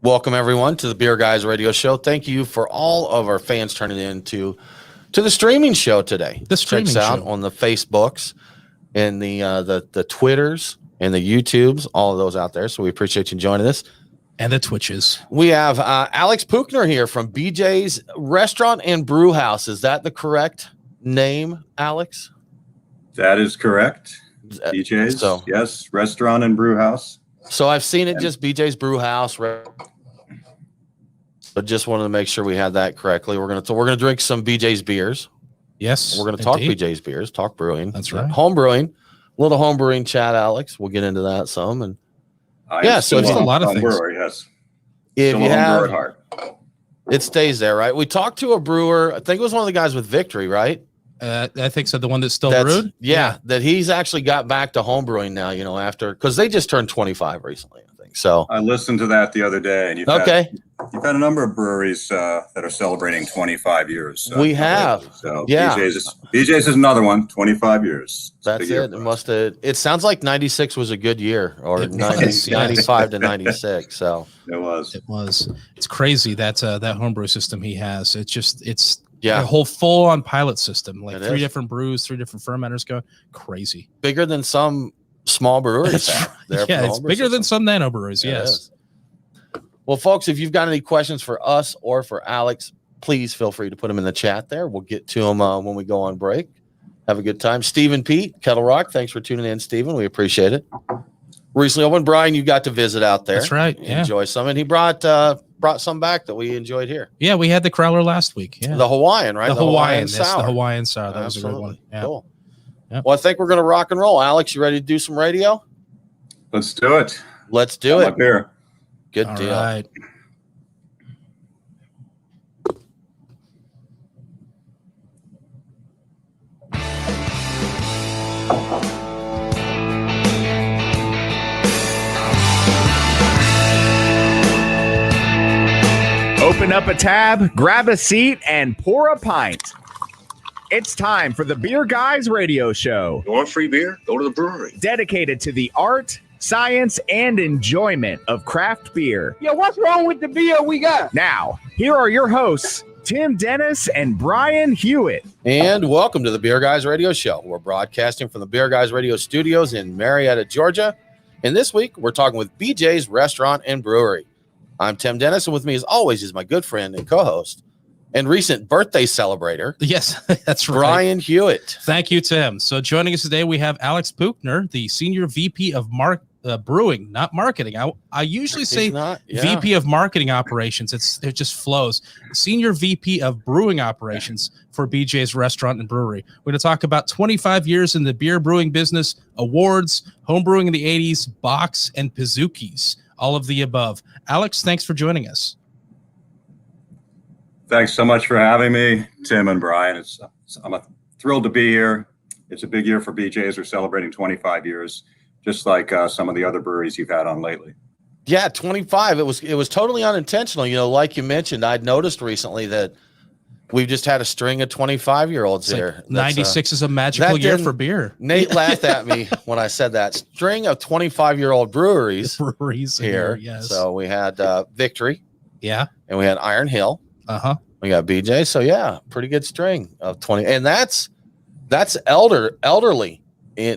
Welcome, everyone, to the Beer Guys Radio Show. Thank you for all of our fans turning in to the streaming show today. The streaming Check us out show on the Facebooks and the Twitters and the YouTubes, all of those out there. So we appreciate you joining us. And the Twitches. We have Alex Puchner here from BJ's Restaurant and Brewhouse. Is that the correct name, Alex? That is correct. BJ's, yes, Restaurant and Brewhouse. So I've seen it just BJ's Brewhouse, but just wanted to make sure we had that correctly. We're gonna drink some BJ's beers. Yes, we're gonna talk BJ's beers, talk brewing. That's right. Home brewing, little home brewing chat, Alex. We'll get into that some. And so it's a lot of things. Brewer, yes. If you have, it stays there, right? We talked to a brewer. I think it was one of the guys with Victory, right? I think so. The one that's still brewed. Yeah, that he's actually got back to home brewing now. You know, after because they just turned 25 recently, I think. So I listened to that the other day, and you've had a number of breweries that are celebrating 25 years. We have. So yeah, BJ's is another one. 25 years. That's it. It must have. It sounds like 96 was a good year, or 95 to 96. So it was. It was. It's crazy that homebrew system he has. It's a whole full-on pilot system, like three different brews, 3 different fermenters going. Crazy. Bigger than some small breweries. It's bigger than some nano breweries. Yes. Well, folks, if you've got any questions for us or for Alex, please feel free to put them in the chat there. We'll get to them when we go on break. Have a good time. Stephen Pete, Kettle Rock, thanks for tuning in, Stephen. We appreciate it. Recently opened, Brian, you got to visit out there. That's right. Yeah. Enjoy some. And he brought some back that we enjoyed here. Yeah, we had the Crowler last week. Yeah. The Hawaiian, right? The Hawaiian sour. The Hawaiian sour. That was a good one. Yeah. Cool. Yep. Well, I think we're going to rock and roll. Alex, you ready to do some radio? Let's do it. Let's do it. Up here. Good All deal. Right. Open up a tab, grab a seat, and pour a pint. It's time for the Beer Guys Radio Show. You want free beer? Go to the brewery. Dedicated to the art, science, and enjoyment of craft beer. Yeah, what's wrong with the beer we got? Now, here are your hosts, Tim Dennis and Brian Hewitt. And welcome to the Beer Guys Radio Show. We're broadcasting from the Beer Guys Radio Studios in Marietta, Georgia. And this week, we're talking with BJ's Restaurant and Brewery. I'm Tim Dennis, and with me, as always, is my good friend and co-host and recent birthday celebrator. Yes, that's right. Brian Hewitt. Thank you, Tim. So joining us today, we have Alex Puchner, the Senior VP of Brewing, not marketing. I usually say VP of Marketing Operations. It just flows. Senior VP of Brewing Operations for BJ's Restaurant and Brewery. We're going to talk about 25 years in the beer brewing business, awards, home brewing in the 80s, box, and Pizookies. All of the above. Alex, thanks for joining us. Thanks so much for having me, Tim and Brian. I'm thrilled to be here. It's a big year for BJ's. We're celebrating 25 years, just like some of the other breweries you've had on lately. Yeah, 25. It was totally unintentional. You know, like you mentioned, I'd noticed recently that we've just had a string of 25-year-olds here. 96 is a magical year for beer. Nate laughed at me when I said that. String of 25-year-old breweries here. Yes. So we had Victory. Yeah. And we had Iron Hill. Uh-huh. We got BJ. So, yeah, pretty good string of 20. And that's elderly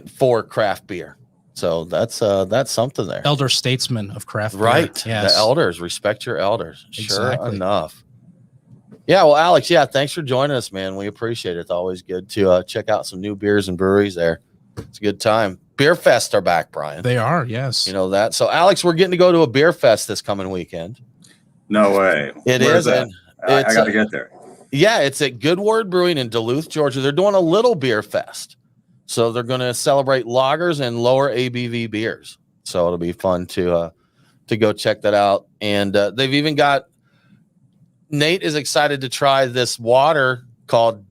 for craft beer. So that's something there. Elder statesmen of craft beer. Right. Yes. The elders. Respect your elders. Exactly. Sure enough. Yeah, well, Alex, thanks for joining us, man. We appreciate it. It's always good to check out some new beers and breweries there. It's a good time. Beer Fests are back, Brian. They are, yes. You know that. So, Alex, we're getting to go to a beer fest this coming weekend. No way. It is. I got to get there. Yeah, it's at Good Word Brewing in Duluth, Georgia. They're doing a little beer fest. So they're going to celebrate lagers and lower ABV beers. So it'll be fun to go check that out. And they've even got Nate is excited to try this water called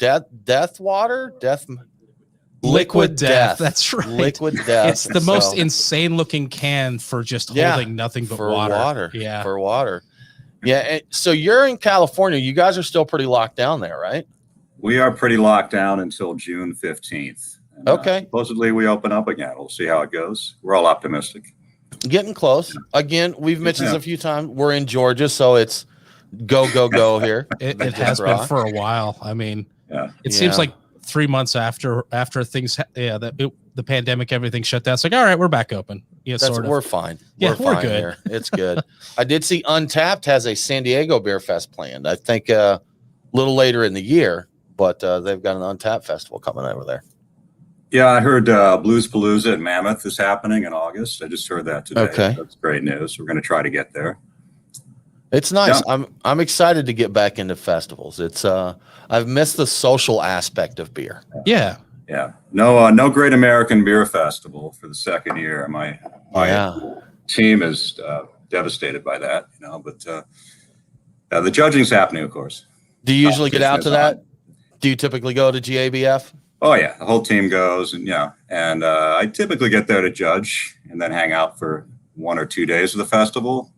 Liquid Death. That's right. Liquid Death. It's the most insane looking can for just holding nothing but water. Yeah. For water. Yeah. And so you're in California. You guys are still pretty locked down there, right? We are pretty locked down until June 15th. And, okay. Supposedly we open up again. We'll see how it goes. We're all optimistic. Getting close. Again, we've mentioned this a few times. We're in Georgia, so it's go here. It has been for a while. I mean, it seems like 3 months after things, the pandemic, everything shut down. It's like, all right, we're back open. Yeah, sort of. We're fine. Yeah, we're fine good. Here. It's good. I did see Untapped has a San Diego Beer Fest planned. I think a little later in the year, but they've got an Untapped festival coming over there. Yeah, I heard Blues Palooza at Mammoth is happening in August. I just heard that today. Okay. That's great news. We're going to try to get there. It's nice. Yeah. I'm excited to get back into festivals. It's I've missed the social aspect of beer. Yeah. Yeah. No Great American Beer Festival for the second year. My team is devastated by that, but the judging's happening, of course. Do you usually get out to that? Do you typically go to GABF? Oh yeah, the whole team goes, and I typically get there to judge and then hang out for 1 or 2 days of the festival.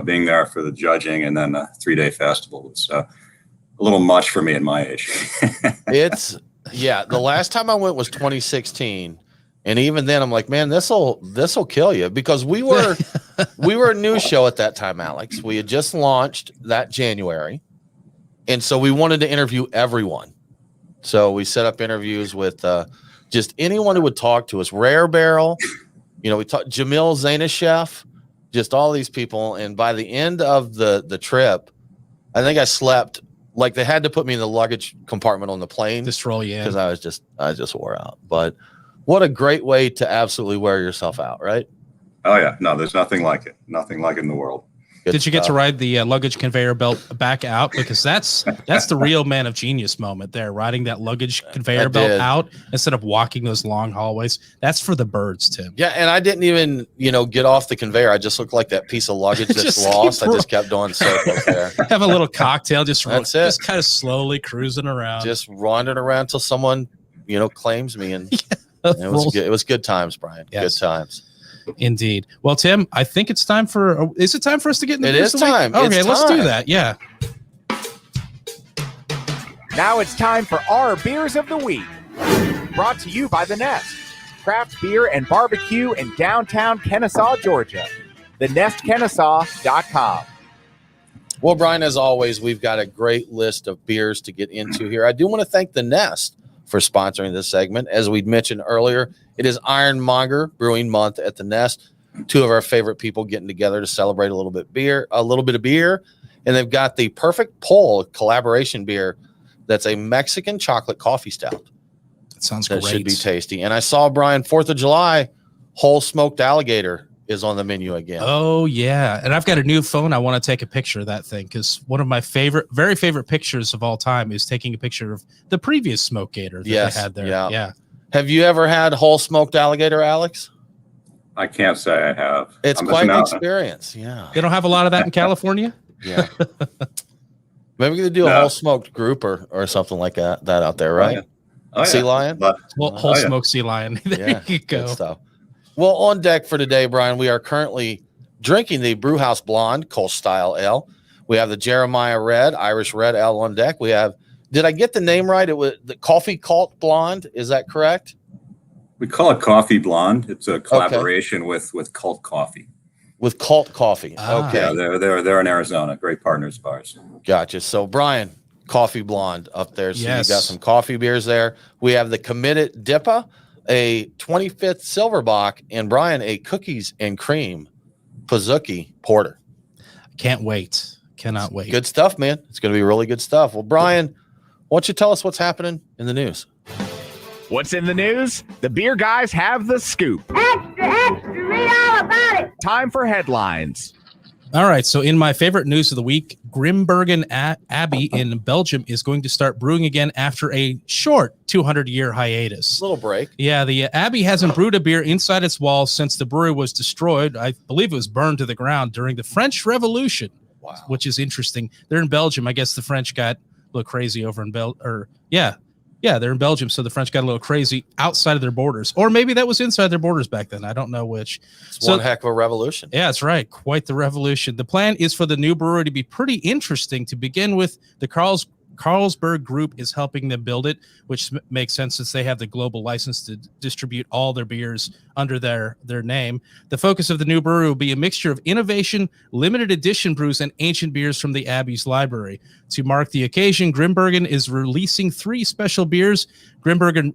Being there for the judging and then a 3-day festival is a little much for me at my age. The last time I went was 2016, and even then I'm like, man, this'll kill you, because we were a new show at that time, Alex. We had just launched that January, and so we wanted to interview everyone. So we set up interviews with just anyone who would talk to us. Rare Barrel, we talked Jamil Zainashev, just all these people. And by the end of the trip, I think I slept like they had to put me in the luggage compartment on the plane. Just roll you in. Because I just wore out. But what a great way to absolutely wear yourself out, right? Oh yeah, no, there's nothing like it. Nothing like it in the world. Did you get to ride the luggage conveyor belt back out? Because that's the real man of genius moment there, riding that luggage conveyor belt out instead of walking those long hallways. That's for the birds, Tim. Yeah, and I didn't even, get off the conveyor. I just looked like that piece of luggage that's lost. I just kept doing circles there. Have a little cocktail, just kind of slowly cruising around. Just wandering around till someone, claims me. And it was good times, Brian. Yes. Good times. Indeed. Well, Tim, I think it's time is it time for us to get into this? It is time. Okay, let's do that. Yeah. Now it's time for our Beers of the Week. Brought to you by The Nest, craft beer and barbecue in downtown Kennesaw, Georgia. TheNestKennesaw.com. Well, Brian, as always, we've got a great list of beers to get into here. I do want to thank The Nest for sponsoring this segment. As we'd mentioned earlier, it is Ironmonger Brewing Month at The Nest. Two of our favorite people getting together to celebrate a little bit of beer. And they've got the Perfect Pull collaboration beer that's a Mexican chocolate coffee stout. That sounds great. That should be tasty. And I saw, Brian, 4th of July, whole smoked alligator is on the menu again. Oh, yeah. And I've got a new phone. I want to take a picture of that thing because one of my very favorite pictures of all time is taking a picture of the previous smoke gator that they had there. Yeah. Have you ever had whole smoked alligator, Alex? I can't say I have. It's quite an experience. Yeah. They don't have a lot of that in California? Yeah. Maybe we could do a whole smoked grouper or something like that out there, right? Sea lion? Whole smoked sea lion. There you go. Good stuff. Well, on deck for today, Brian, we are currently drinking the Brewhouse Blonde Kolsch Style Ale. We have the Jeremiah Red, Irish Red Ale on deck. We have, did I get the name right? It was the Coffee Cult Blonde. Is that correct? We call it Coffee Blonde. It's a collaboration with Cult Coffee. With Cult Coffee. Okay. Yeah, they're in Arizona. Great partners of ours. Gotcha. So, Brian, Coffee Blonde up there. So yes. You got some coffee beers there. We have the Committed Dippa, a 25th Silverbock, and Brian, a cookies and cream Pazuki Porter. Can't wait. Cannot wait. Good stuff, man. It's going to be really good stuff. Well, Brian, why don't you tell us what's happening in the news? What's in the news? The beer guys have the scoop. Extra, extra, read all about it. Time for headlines. All right. So in my favorite news of the week, Grimbergen Abbey in Belgium is going to start brewing again after a short 200-year hiatus. Little break. Yeah, the Abbey hasn't brewed a beer inside its walls since the brewery was destroyed. I believe it was burned to the ground during the French Revolution. Wow. Which is interesting. They're in Belgium. I guess the French got a little crazy over in Yeah, they're in Belgium, so the French got a little crazy outside of their borders. Or maybe that was inside their borders back then. I don't know which. It's one heck of a revolution. Yeah, that's right. Quite the revolution. The plan is for the new brewery to be pretty interesting. To begin with, the Carlsberg Group is helping them build it, which makes sense since they have the global license to distribute all their beers under their name. The focus of the new brewery will be a mixture of innovation, limited edition brews, and ancient beers from the Abbey's library. To mark the occasion, Grimbergen is releasing 3 special beers. Grimbergen,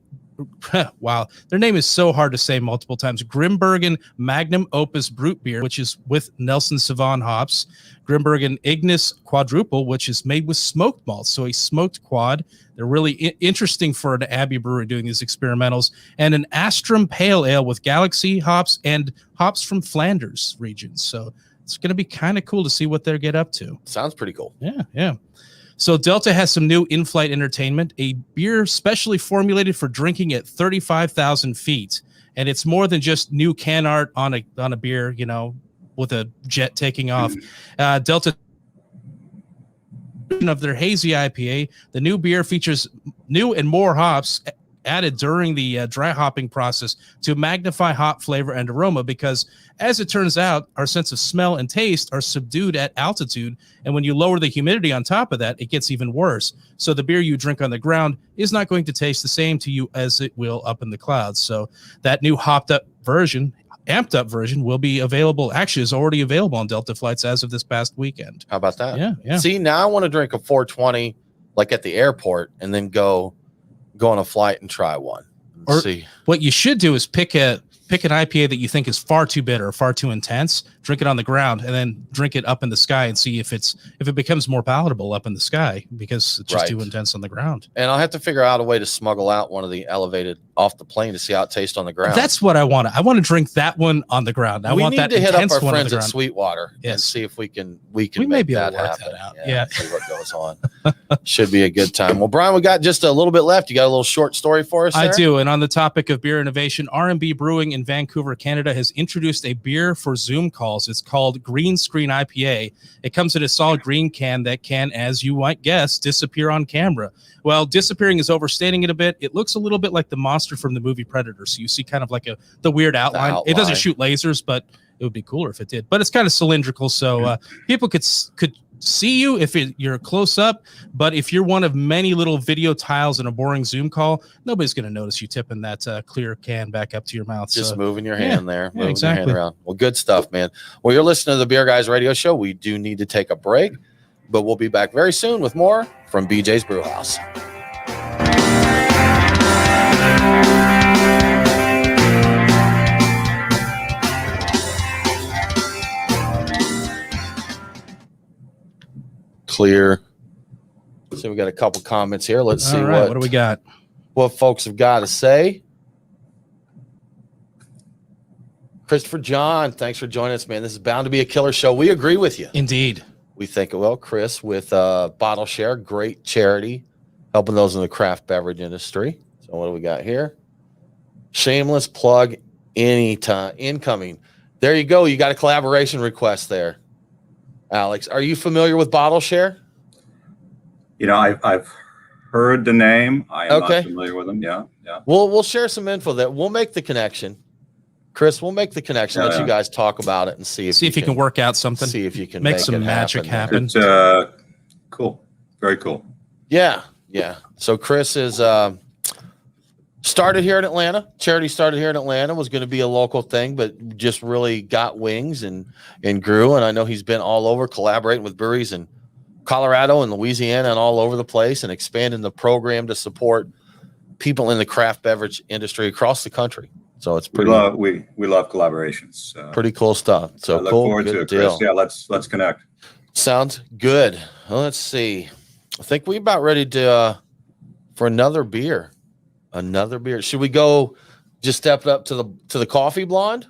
wow, their name is so hard to say multiple times. Grimbergen Magnum Opus Brut Beer, which is with Nelson Sauvin hops. Grimbergen Ignis Quadruple, which is made with smoked malts, so a smoked quad. They're really interesting for an Abbey brewery doing these experimentals. And an Astrum Pale Ale with Galaxy hops and hops from Flanders regions. So it's going to be kind of cool to see what they get up to. Sounds pretty cool. Yeah. So Delta has some new in-flight entertainment, a beer specially formulated for drinking at 35,000 feet. And it's more than just new can art on a beer, with a jet taking off. Delta of their hazy IPA, the new beer features new and more hops added during the dry hopping process to magnify hop flavor and aroma, because as it turns out, our sense of smell and taste are subdued at altitude, and when you lower the humidity on top of that, it gets even worse. So the beer you drink on the ground is not going to taste the same to you as it will up in the clouds. So that new amped up version will be available. Actually, is already available on Delta flights as of this past weekend. How about that? Yeah. See, now I want to drink a 420 like at the airport and then go on a flight and try one. Or see. What you should do is pick an IPA that you think is far too bitter, far too intense, drink it on the ground, and then drink it up in the sky and see if it becomes more palatable up in the sky, because it's just too intense on the ground. And I'll have to figure out a way to smuggle out one of the elevated off the plane to see how it tastes on the ground. That's what I want. I want to drink that one on the ground. We want need that to hit up intense our one friends on the at ground. Sweetwater and see if we can We make may be that able to work happen. that out. Yeah. See what goes on. Should be a good time. Well, Brian, we got just a little bit left. You got a little short story for us there? I do. And on the topic of beer innovation, R&B Brewing in Vancouver, Canada has introduced a beer for Zoom calls. It's called Green Screen IPA. It comes in a solid green can that can, as you might guess, disappear on camera. Well, disappearing is overstating it a bit. It looks a little bit like the monster from the movie Predator. So you see kind of like the weird outline. It doesn't shoot lasers, but it would be cooler if it did. But it's kind of cylindrical, so people could see you if you're close up. But if you're one of many little video tiles in a boring Zoom call, nobody's going to notice you tipping that clear can back up to your mouth. Just moving your hand there. Moving exactly. your hand around. Well, good stuff, man. Well, you're listening to the Beer Guys Radio Show. We do need to take a break, but we'll be back very soon with more from BJ's Brewhouse. Clear. So we got a couple comments here. Let's see what do we got? What folks have got to say. Christopher John, thanks for joining us, man. This is bound to be a killer show. We agree with you. Indeed. We think, well, Chris, with Bottle Share, great charity, helping those in the craft beverage industry. So what do we got here? Shameless plug anytime. Incoming. There you go. You got a collaboration request there. Alex, are you familiar with Bottle Share? I've heard the name. I am not familiar with them. Yeah. We'll share some info that we'll make the connection. Chris, we'll make the connection. Let you guys talk about it and see if you can work out something. See if you can make some magic happen. It's cool. Very cool. Yeah. So Chris is started here in Atlanta. Charity started here in Atlanta, was going to be a local thing, but just really got wings and grew. And I know he's been all over collaborating with breweries in Colorado and Louisiana and all over the place, and expanding the program to support people in the craft beverage industry across the country. So it's pretty. We love collaborations. Pretty cool stuff. So I look cool. forward to it, Chris. Yeah, let's connect. Sounds good. Well, let's see. I think we're about ready to for another beer. Another beer. Should we go? Just step up to the coffee blonde.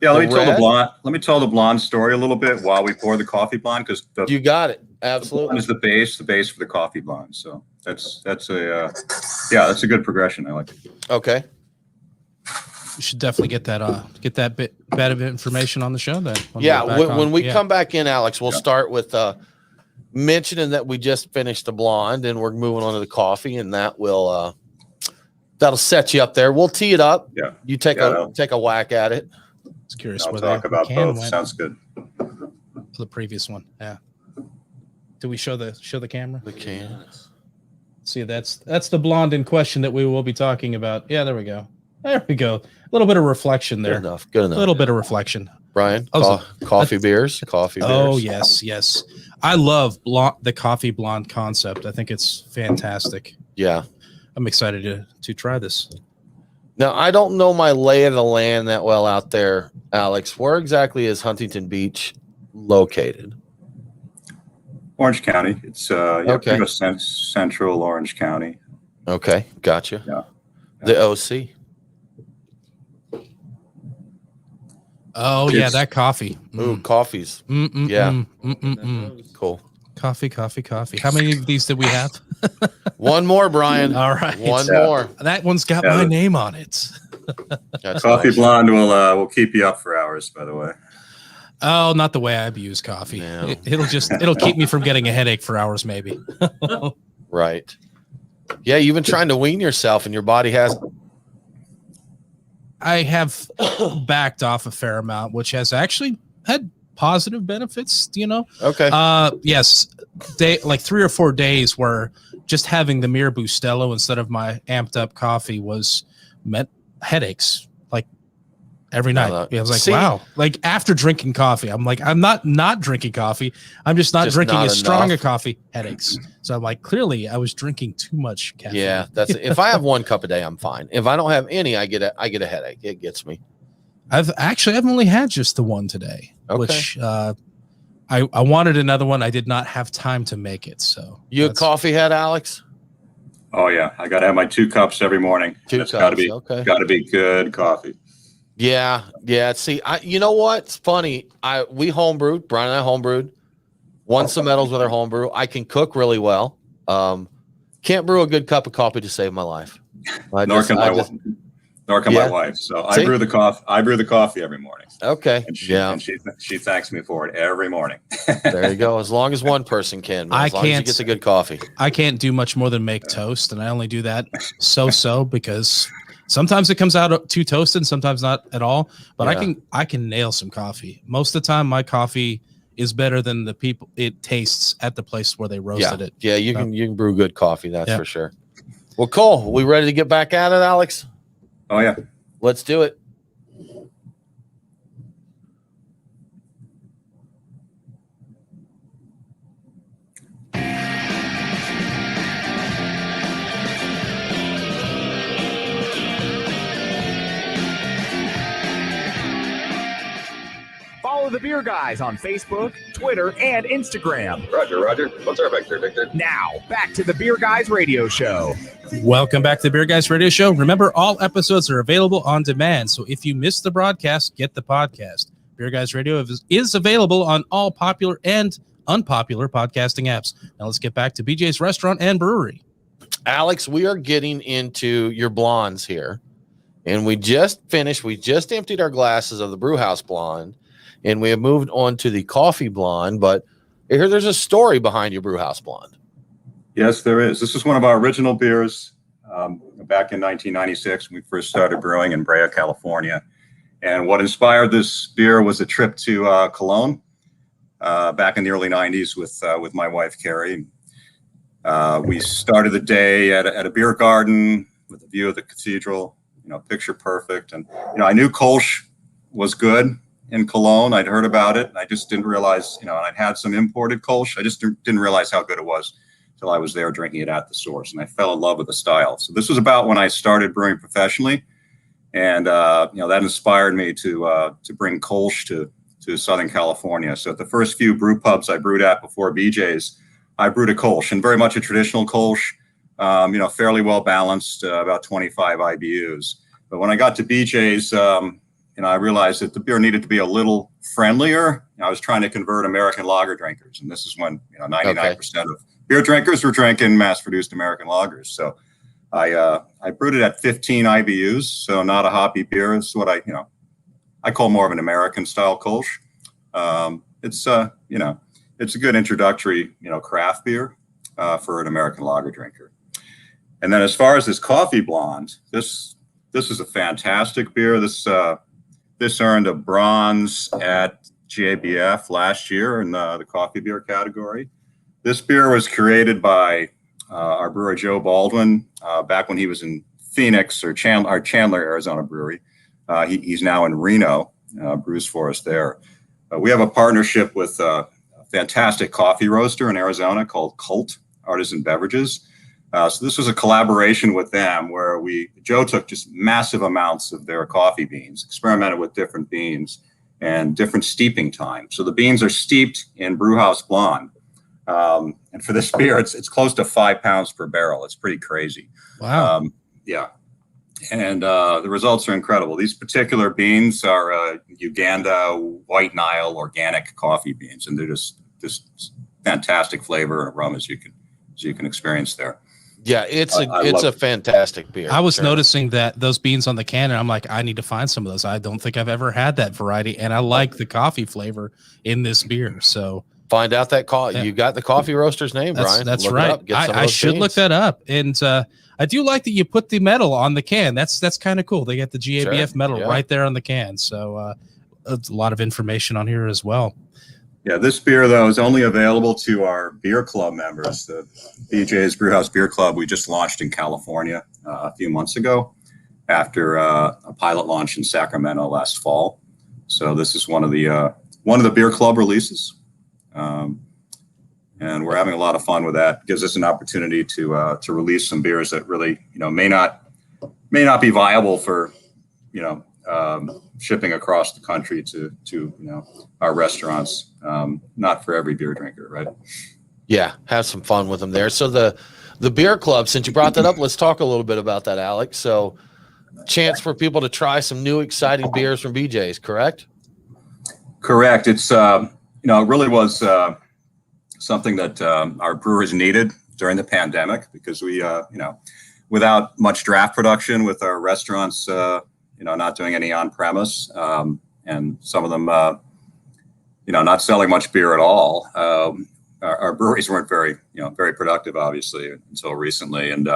Yeah, let me tell the blonde story a little bit while we pour the coffee blonde, because you got it. Absolutely. Is the base for the coffee blonde. So that's a good progression. I like it. Okay. We should definitely get that bit of information on the show then. When we come back in, Alex, we'll start with mentioning that we just finished the blonde and we're moving on to the coffee, and that will that'll set you up there. We'll tee it up. Yeah. You take a whack at it. I was curious I'll where talk about both. went. Sounds good. The previous one. Yeah. Do we show the camera? We can. See, that's the blonde in question that we will be talking about. Yeah, there we go. There we go. A little bit of reflection there. Good enough. Good enough. A little bit of reflection. Brian, Oh, coffee beers. Coffee beers. Oh, yes. I love the coffee blonde concept. I think it's fantastic. Yeah. I'm excited to try this. Now, I don't know my lay of the land that well out there, Alex. Where exactly is Huntington Beach located? Orange County. It's Okay. pretty much central Orange County. Okay, gotcha. Yeah. The OC. Oh, yeah, that coffee. Ooh, coffees. Yeah. Cool. Coffee. How many of these did we have? One more, Brian. All right. One more. That one's got my name on it. That's Coffee nice. blonde will keep you up for hours, by the way. Oh, not the way I abuse coffee. No. It'll keep me from getting a headache for hours, maybe. Right. Yeah, you've been trying to wean yourself and your body has. I have backed off a fair amount, which has actually had positive benefits, Okay. Yes, like 3 or 4 days where just having the Mir Bustelo instead of my amped up coffee meant headaches like every night. I was like, wow. Like after drinking coffee, I'm like, I'm not drinking coffee. I'm just not drinking as strong a coffee. Headaches. So I'm like, clearly I was drinking too much caffeine. Yeah, that's if I have 1 cup a day, I'm fine. If I don't have any, I get a headache. It gets me. I've only had just the one today, which I wanted another one. I did not have time to make it. So you a coffee head, Alex? Oh yeah, I got to have my 2 cups every morning. 2 cups. got Got to be good coffee. Yeah. See, you know what? It's funny. We homebrewed. Brian and I homebrewed. Won some medals with our homebrew. I can cook really well. Can't brew a good cup of coffee to save my life. Nor can my wife. So I brew the coffee. I brew the coffee every morning. Okay. And she thanks me for it every morning. There you go. As long as one person can. As long as he gets a good coffee. I can't do much more than make toast, and I only do that so because sometimes it comes out too toasted, sometimes not at all. But I can nail some coffee. Most of the time, my coffee is better than the people it tastes at the place where they roasted it. Yeah, you can brew good coffee, that's for sure. Well, cool. We ready to get back at it, Alex? Oh yeah. Let's do it. Follow the Beer Guys on Facebook, Twitter, and Instagram. Roger. What's our vector, Victor? Now, back to the Beer Guys radio show. Welcome back to the Beer Guys Radio Show. Remember, all episodes are available on demand, so if you missed the broadcast, get the podcast. Beer Guys Radio is available on all popular and unpopular podcasting apps. Now let's get back to BJ's Restaurant and Brewery. Alex, we are getting into your blondes here, and we just emptied our glasses of the Brewhouse blonde, and we have moved on to the coffee blonde, but I hear there's a story behind your Brewhouse blonde. Yes, there is. This is one of our original beers back in 1996 when we first started brewing in Brea, California. And what inspired this beer was a trip to Cologne back in the early 90s with my wife, Carrie. We started the day at a beer garden with a view of the cathedral, picture perfect. And, I knew Kolsch was good in Cologne. I'd heard about it. And I just didn't realize, and I'd had some imported Kolsch. I just didn't realize how good it was until I was there drinking it at the source. And I fell in love with the style. So this was about when I started brewing professionally. And, that inspired me to bring Kolsch to Southern California. So at the first few brew pubs I brewed at before BJ's, I brewed a Kolsch, and very much a traditional Kolsch, fairly well balanced, about 25 IBUs. But when I got to BJ's, I realized that the beer needed to be a little friendlier. I was trying to convert American lager drinkers, and this is when 99% of beer drinkers were drinking mass-produced American lagers. So I brewed it at 15 IBUs, so not a hoppy beer. It's what I call more of an American style Kolsch. It's a good introductory, craft beer for an American lager drinker. And then as far as this coffee blonde, this is a fantastic beer. This earned a bronze at GABF last year in the coffee beer category. This beer was created by our brewer Joe Baldwin back when he was in Phoenix or Chandler, Arizona brewery. He's now in Reno, brews for us there. We have a partnership with a fantastic coffee roaster in Arizona called Cult Artisan Beverages. So this was a collaboration with them where Joe took just massive amounts of their coffee beans, experimented with different beans and different steeping times. So the beans are steeped in Brewhouse Blonde. And for this beer, it's close to 5 pounds per barrel. It's pretty crazy. Wow. Yeah. And the results are incredible. These particular beans are Uganda White Nile organic coffee beans, and they're just fantastic flavor and aroma as you can experience there. Yeah, it's a fantastic beer. I was noticing that those beans on the can, and I'm like, I need to find some of those. I don't think I've ever had that variety, and I like the coffee flavor in this beer. So find out that you got the coffee roaster's name, Brian. That's right. I should look that up. And I do like that you put the medal on the can. That's kind of cool. They got the GABF medal right there on the can. So a lot of information on here as well. Yeah, this beer, though, is only available to our beer club members. The BJ's Brewhouse Beer Club we just launched in California a few months ago after a pilot launch in Sacramento last fall. So this is one of the beer club releases. And we're having a lot of fun with that. It gives us an opportunity to release some beers that really, may not be viable for, shipping across the country to our restaurants. Not for every beer drinker, right? Yeah, have some fun with them there. So the beer club, since you brought that up, let's talk a little bit about that, Alex. So chance for people to try some new exciting beers from BJ's, correct? Correct. It's it really was something that our brewers needed during the pandemic because we without much draft production with our restaurants not doing any on-premise and some of them not selling much beer at all. Our breweries weren't very productive, obviously, until recently. And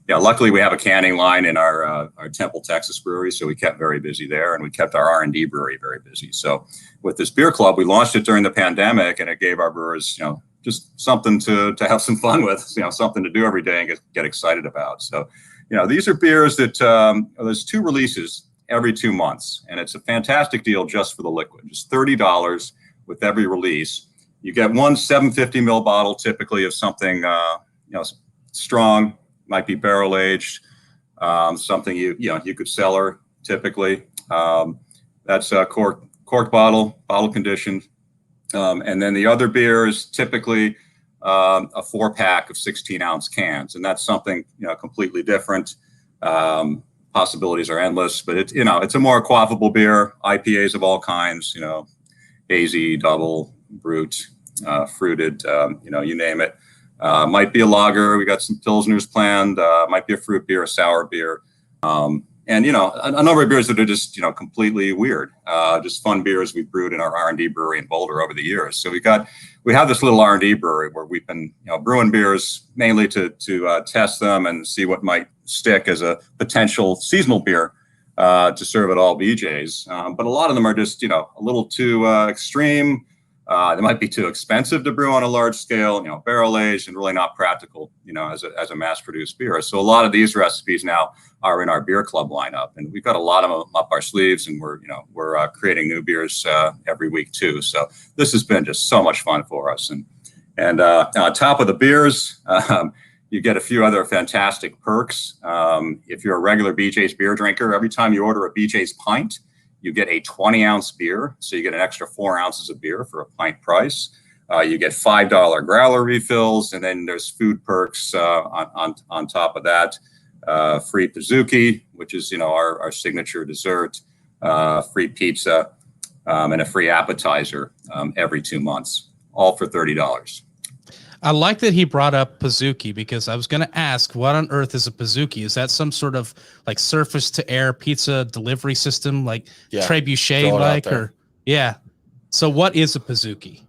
luckily we have a canning line in our Temple, Texas brewery, so we kept very busy there, and we kept our R&D brewery very busy. So with this beer club, we launched it during the pandemic, and it gave our brewers just something to have some fun with, something to do every day and get excited about. So these are beers that there's 2 releases every 2 months, and it's a fantastic deal just for the liquid, just $30 with every release. You get one 750 ml bottle, typically, of something strong, might be barrel aged, something you could cellar typically. That's a cork bottle conditioned, and then the other beer is typically a 4-pack of 16-ounce cans, and that's something completely different. Possibilities are endless, but it's a more quaffable beer. IPAs of all kinds, hazy, double, brut, fruited, you name it. Might be a lager. We got some pilsners planned. Might be a fruit beer, a sour beer, and a number of beers that are just completely weird. Just fun beers we brewed in our R&D brewery in Boulder over the years. So we have this little R&D brewery where we've been brewing beers mainly to test them and see what might stick as a potential seasonal beer to serve at all BJ's. But a lot of them are just a little too extreme. They might be too expensive to brew on a large scale, barrel aged, and really not practical, as a mass produced beer. So a lot of these recipes now are in our beer club lineup, and we've got a lot of them up our sleeves, and we're creating new beers every week too. So this has been just so much fun for us. And on top of the beers, you get a few other fantastic perks. If you're a regular BJ's beer drinker, every time you order a BJ's pint, you get a 20-ounce beer, so you get an extra 4 ounces of beer for a pint price. You get $5 growler refills, and then there's food perks on top of that. Free Pizookie, which is our signature dessert, free pizza, and a free appetizer every 2 months, all for $30. I like that he brought up Pizookie because I was going to ask, what on earth is a Pizookie? Is that some sort of like surface to air pizza delivery system, like trebuchet like, or So what is a Pizookie?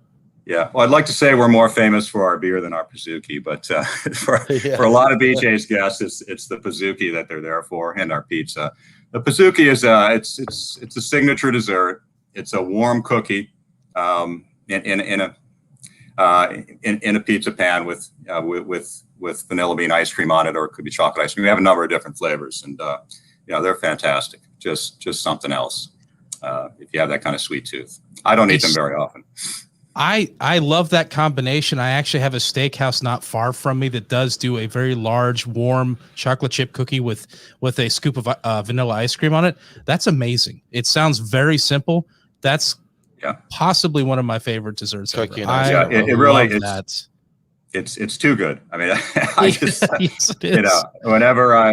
Yeah, well, I'd like to say we're more famous for our beer than our Pizookie, but for a lot of BJ's guests, it's the Pizookie that they're there for, and our pizza. The Pizookie is it's a signature dessert. It's a warm cookie in a in a pizza pan with vanilla bean ice cream on it, or it could be chocolate ice cream. We have a number of different flavors, and they're fantastic. Just something else. If you have that kind of sweet tooth, I don't eat them very often. I love that combination. I actually have a steakhouse not far from me that does do a very large, warm chocolate chip cookie with a scoop of vanilla ice cream on it. That's amazing. It sounds very simple. That's possibly one of my favorite desserts ever. It really is. It's too good. I mean, I just yes, it is. Whenever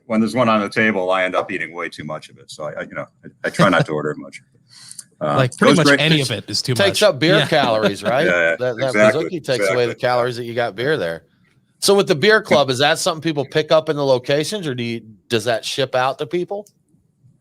when there's one on the table, I end up eating way too much of it. So I try not to order much. Like pretty much any of it is too much. Takes up beer calories, right? That exactly, Mizuki takes away the calories that you got beer there. So with the beer club, is that something people pick up in the locations, or does that ship out to people?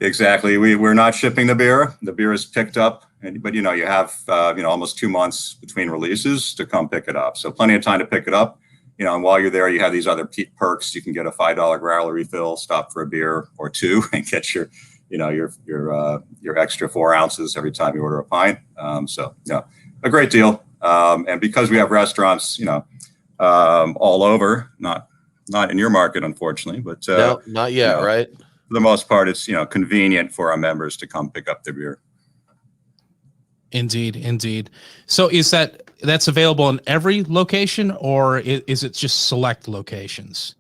Exactly. We're not shipping the beer. The beer is picked up, but you have almost 2 months between releases to come pick it up. So plenty of time to pick it up. And while you're there, you have these other perks. You can get a $5 growler refill, stop for a beer or two, and get your extra 4 ounces every time you order a pint. A great deal. And because we have restaurants, all over, not in your market, unfortunately, but no, not yet, right? For the most part, it's convenient for our members to come pick up their beer. Indeed. So that's available in every location, or is it just select locations?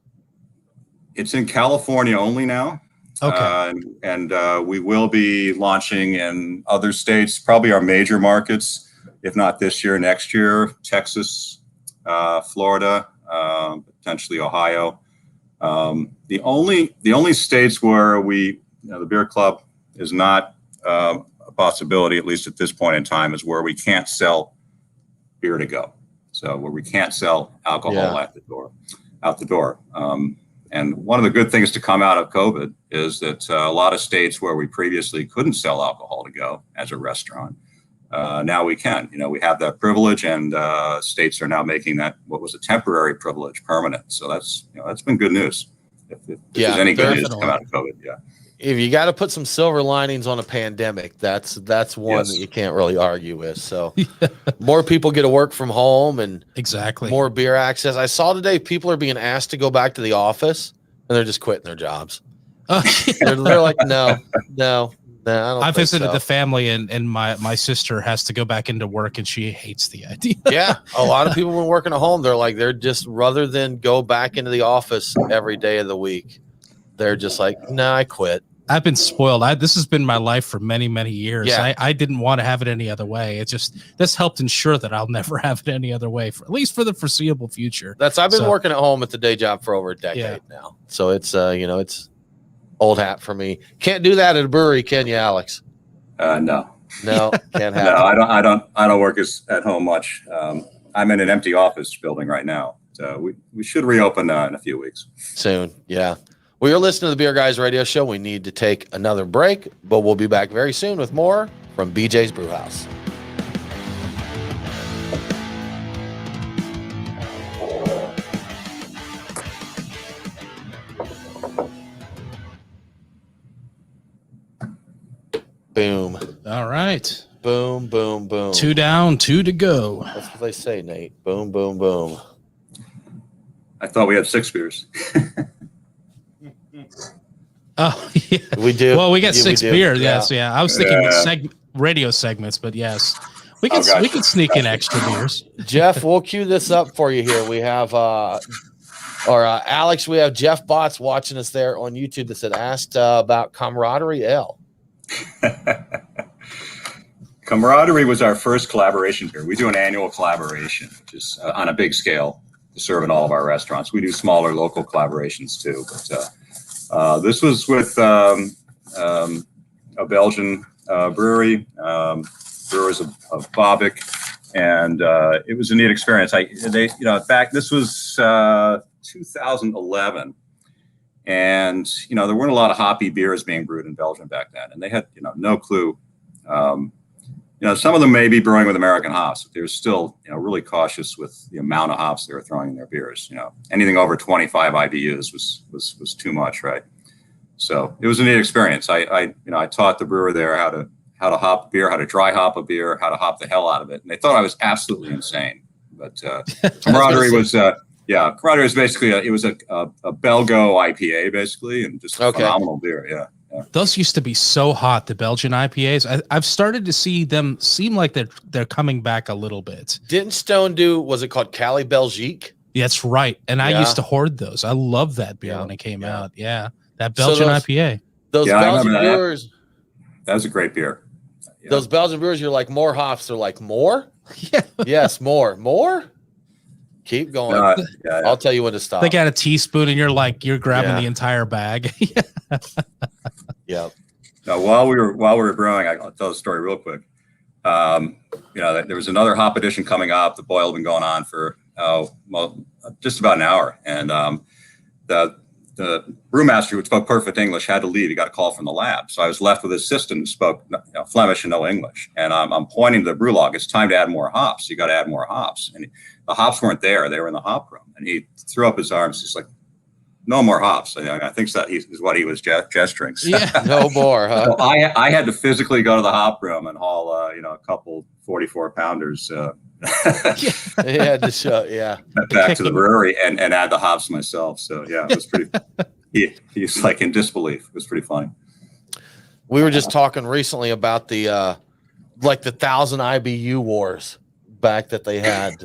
It's in California only now. Okay. And we will be launching in other states, probably our major markets, if not this year, next year: Texas, Florida, potentially Ohio. The only states where the beer club is not a possibility, at least at this point in time, is where we can't sell beer to go. So where we can't sell alcohol out the door. And one of the good things to come out of COVID is that a lot of states where we previously couldn't sell alcohol to go as a restaurant, now we can. We have that privilege, and states are now making that what was a temporary privilege permanent. So that's been good news. If there's any good news to come out of COVID, If you got to put some silver linings on a pandemic, that's one that you can't really argue with. So more people get to work from home, and exactly more beer access. I saw today people are being asked to go back to the office, and they're just quitting their jobs. They're like, no, I visited the family, and my sister has to go back into work, and she hates the idea. Yeah, a lot of people when working at home, they're just rather than go back into the office every day of the week, they're just like, no, I quit. I've been spoiled. This has been my life for many, many years. Yeah. I didn't want to have it any other way. This helped ensure that I'll never have it any other way, at least for the foreseeable future. I've been working at home at the day job for over a decade now. So it's it's old hat for me. Can't do that at a brewery, can you, Alex? No, can't have. No, I don't work at home much. I'm in an empty office building right now. So we should reopen in a few weeks. Soon, yeah. Well, you're listening to the Beer Guys Radio Show. We need to take another break, but we'll be back very soon with more from BJ's Brewhouse. Boom. All right. Boom, boom, boom. 2 down, 2 to go. That's what they say, Nate. Boom, boom, boom. I thought we had 6 beers. Oh, yeah. We do. Well, we got 6 beers. Yeah. Yes, yeah. I was thinking radio segments, but yes, we can sneak in extra beers. Jeff, we'll cue this up for you here. We have Alex. We have Jeff Botts watching us there on YouTube that said asked about Camaraderie Ale. Camaraderie was our first collaboration beer. We do an annual collaboration, which is on a big scale to serve in all of our restaurants. We do smaller local collaborations too, but. This was with a Belgian brewery, brewers of Bobik, and it was a neat experience. This was 2011, and there weren't a lot of hoppy beers being brewed in Belgium back then, and they had no clue. Some of them may be brewing with American hops, but they were still really cautious with the amount of hops they were throwing in their beers. Anything over 25 IBUs was too much, right? So it was a neat experience. I taught the brewer there how how to hop beer, how to dry hop a beer, how to hop the hell out of it. And they thought I was absolutely insane. But camaraderie was camaraderie was basically it was a Belgo IPA basically, and just a phenomenal beer. Yeah. Those used to be so hot, the Belgian IPAs. I've started to see them seem like they're coming back a little bit. Didn't Stone do, was it called Cali Belgique? That's right. And I used to hoard those. I loved that beer when it came out. Yeah. That Belgian IPA. Those Belgian brewers. That was a great beer. Yeah. Those Belgian brewers, you're like, more hops. They're like, more? Yeah. Yes, more. More? Keep going. I'll tell you when to stop. They got a teaspoon and you're grabbing the entire bag. Yep. Now, while we were brewing, I'll tell the story real quick. There was another hop edition coming up. The boil had been going on for just about an hour, and the brewmaster, who spoke perfect English, had to leave. He got a call from the lab, so I was left with his assistant who spoke Flemish and no English. And I'm pointing to the brew log. It's time to add more hops. You got to add more hops. And the hops weren't there. They were in the hop room. And he threw up his arms. He's like, "No more hops." I think that is what he was gesturing. Yeah, no more. Huh? So I had to physically go to the hop room and haul a couple 44 pounders. Yeah, to show, back to the brewery and add the hops myself. So yeah, it was pretty. He's like in disbelief. It was pretty funny. We were just talking recently about the 1,000 IBU wars back that they had.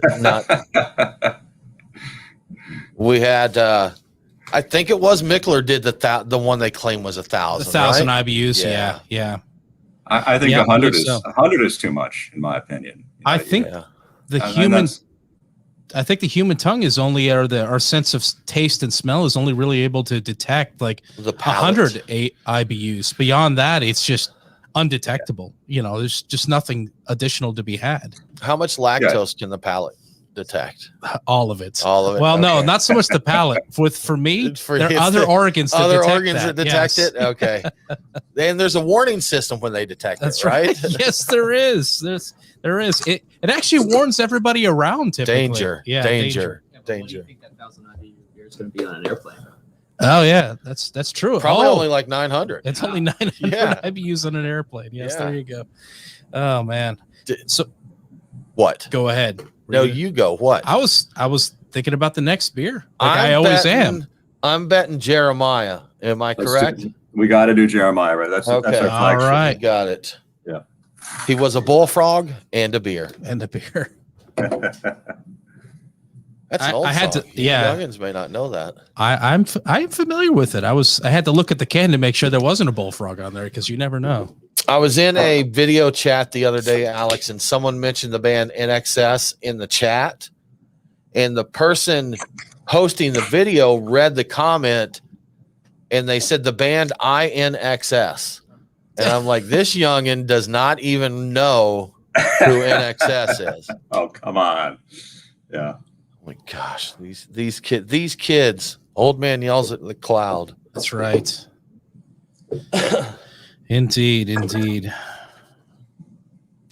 We had. I think it was Mickler did the one they claim was 1,000. 1,000 right? IBUs. Yeah. I think 100 is 100 is too much in my opinion. I think the human tongue is only our sense of taste and smell is only really able to detect like the 100 IBUs. Beyond that, it's just undetectable. There's just nothing additional to be had. How much lactose can the palate detect? All of it. Well, no, not so much the palate. For me, there are other organs that detect it. Okay. And there's a warning system when they detect That's it, right? Yes, there is. There is. It actually warns everybody around. Typically. Danger. Yeah, danger. What do you think that 1,000 IBU beer is going to be on an airplane? Oh yeah, that's true. Probably only like 900. It's only 900 IBUs on an airplane. Yes, there you go. Oh man. So what? Go ahead. No, you go. What? I was thinking about the next beer. I always am. I'm betting Jeremiah. Am I correct? We got to do Jeremiah, right? That's okay. That's our flagship. All right, got it. Yeah. He was a bullfrog and a beer. That's an old I had song. to. Yeah, youngins may not know that. I'm familiar with it. I had to look at the can to make sure there wasn't a bullfrog on there because you never know. I was in a video chat the other day, Alex, and someone mentioned the band NXS in the chat, and the person hosting the video read the comment, and they said the band INXS, and I'm like, this youngin does not even know who NXS is. Oh, come on. Yeah. Oh my gosh, these kids. Old man yells at the cloud. That's right. Indeed.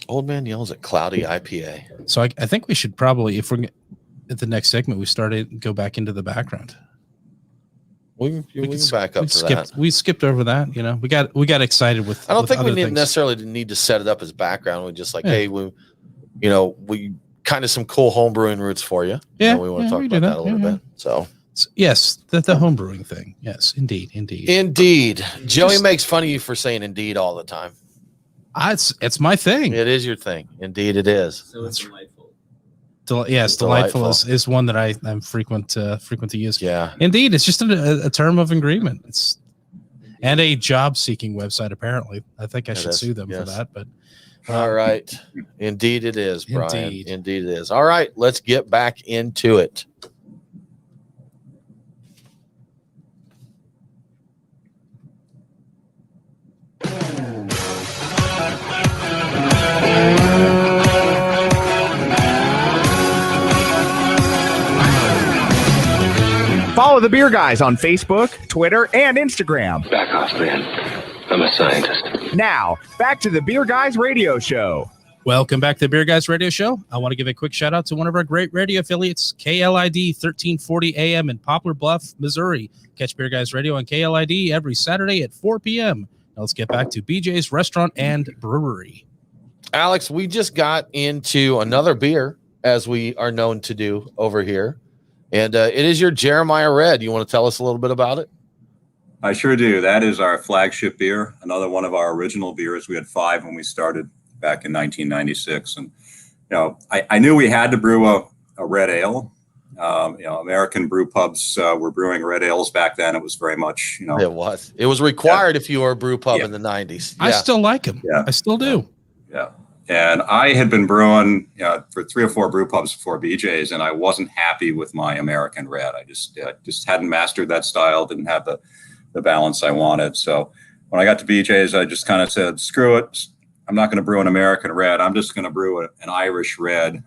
Old man yells at cloudy IPA. So I think we should probably, if we're at the next segment, we go back into the background. We can back up to that. We skipped over that. We got excited with. I don't think we things. necessarily need to set it up as background. We just hey, we kind of some cool homebrewing roots for you. Yeah, we want to talk about that a little bit. So yes, the homebrewing thing. Yes, indeed. Joey makes fun of you for saying "indeed" all the time. It's my thing. It is your thing. Indeed, it is. So it's delightful. Delightful is one that I'm frequent to use. Yeah, indeed. It's just a term of agreement. It's and a job seeking website. Apparently, I think I should sue them for that. But all right, indeed it is, Brian. Indeed it is. All right, let's get back into it. Follow the Beer Guys on Facebook, Twitter, and Instagram. Back off, man. I'm a scientist. Now, back to the Beer Guys radio show. Welcome back to the Beer Guys radio show. I want to give a quick shout out to one of our great radio affiliates, KLID 1340 AM in Poplar Bluff, Missouri. Catch Beer Guys radio on KLID every Saturday at 4 p.m. Now let's get back to BJ's Restaurant and Brewery. Alex, we just got into another beer, as we are known to do over here. And it is your Jeremiah Red. You want to tell us a little bit about it? I sure do. That is our flagship beer, another one of our original beers. We had 5 when we started back in 1996. And, I knew we had to brew a red ale. American brew pubs were brewing red ales back then. It was very much, It was required if you were a brew pub in the 90s. I still like them. Yeah. I still do. Yeah. And I had been brewing for 3 or 4 brew pubs before BJ's, and I wasn't happy with my American red. I just hadn't mastered that style, didn't have the balance I wanted. So when I got to BJ's, I just kind of said, screw it. I'm not going to brew an American red. I'm just going to brew an Irish red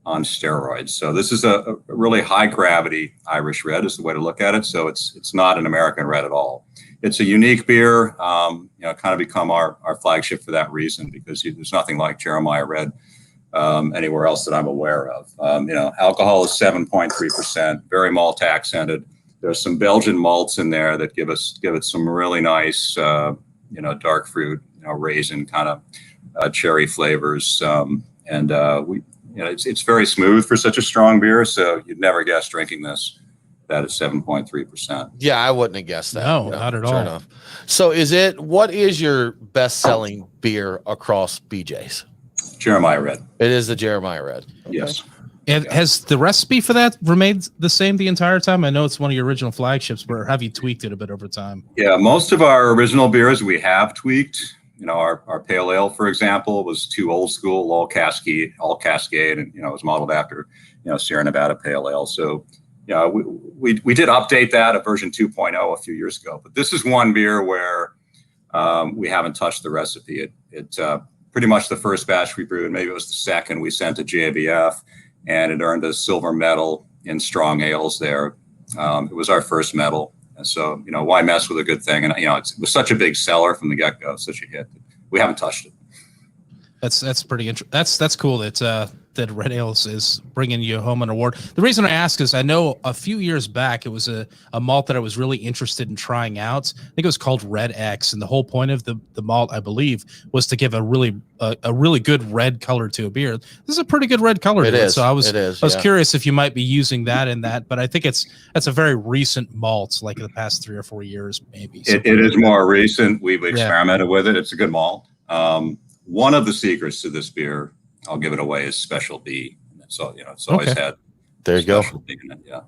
on steroids. So this is a really high gravity Irish red is the way to look at it. So it's not an American red at all. It's a unique beer, kind of become our flagship for that reason, because there's nothing like Jeremiah Red anywhere else that I'm aware of. Alcohol is 7.3%, very malt accented. There's some Belgian malts in there that give it some really nice, dark fruit, raisin kind of cherry flavors. It's very smooth for such a strong beer. So you'd never guess drinking this. That is 7.3%. Yeah, I wouldn't have guessed that. No, not at all. Enough. So what is your best-selling beer across BJ's? Jeremiah Red. It is the Jeremiah Red. Okay. Yes. And has the recipe for that remained the same the entire time? I know it's one of your original flagships, but have you tweaked it a bit over time? Yeah, most of our original beers we have tweaked. Our pale ale, for example, was too old school, all Cascade, and it was modeled after Sierra Nevada pale ale. So we did update that at version 2.0 a few years ago. But this is one beer where we haven't touched the recipe. It pretty much the first batch we brewed, maybe it was the second, we sent to JBF, and it earned a silver medal in strong ales there. It was our first medal. And so, why mess with a good thing? And, it was such a big seller from the get-go, such a hit. We haven't touched it. That's pretty interesting. That's cool that Red Ales is bringing you home an award. The reason I ask is I know a few years back it was a malt that I was really interested in trying out. I think it was called Red X, and the whole point of the malt, I believe, was to give a really good red color to a beer. This is a pretty good red color. It is. So I was Yeah. curious if you might be using that in that, but I think that's a very recent malt, like the past 3 or 4 years, maybe. It is more recent. We've experimented with it. It's a good malt. One of the secrets to this beer, I'll give it away, is Special B. So it's always had. There you go. B in it. Yeah.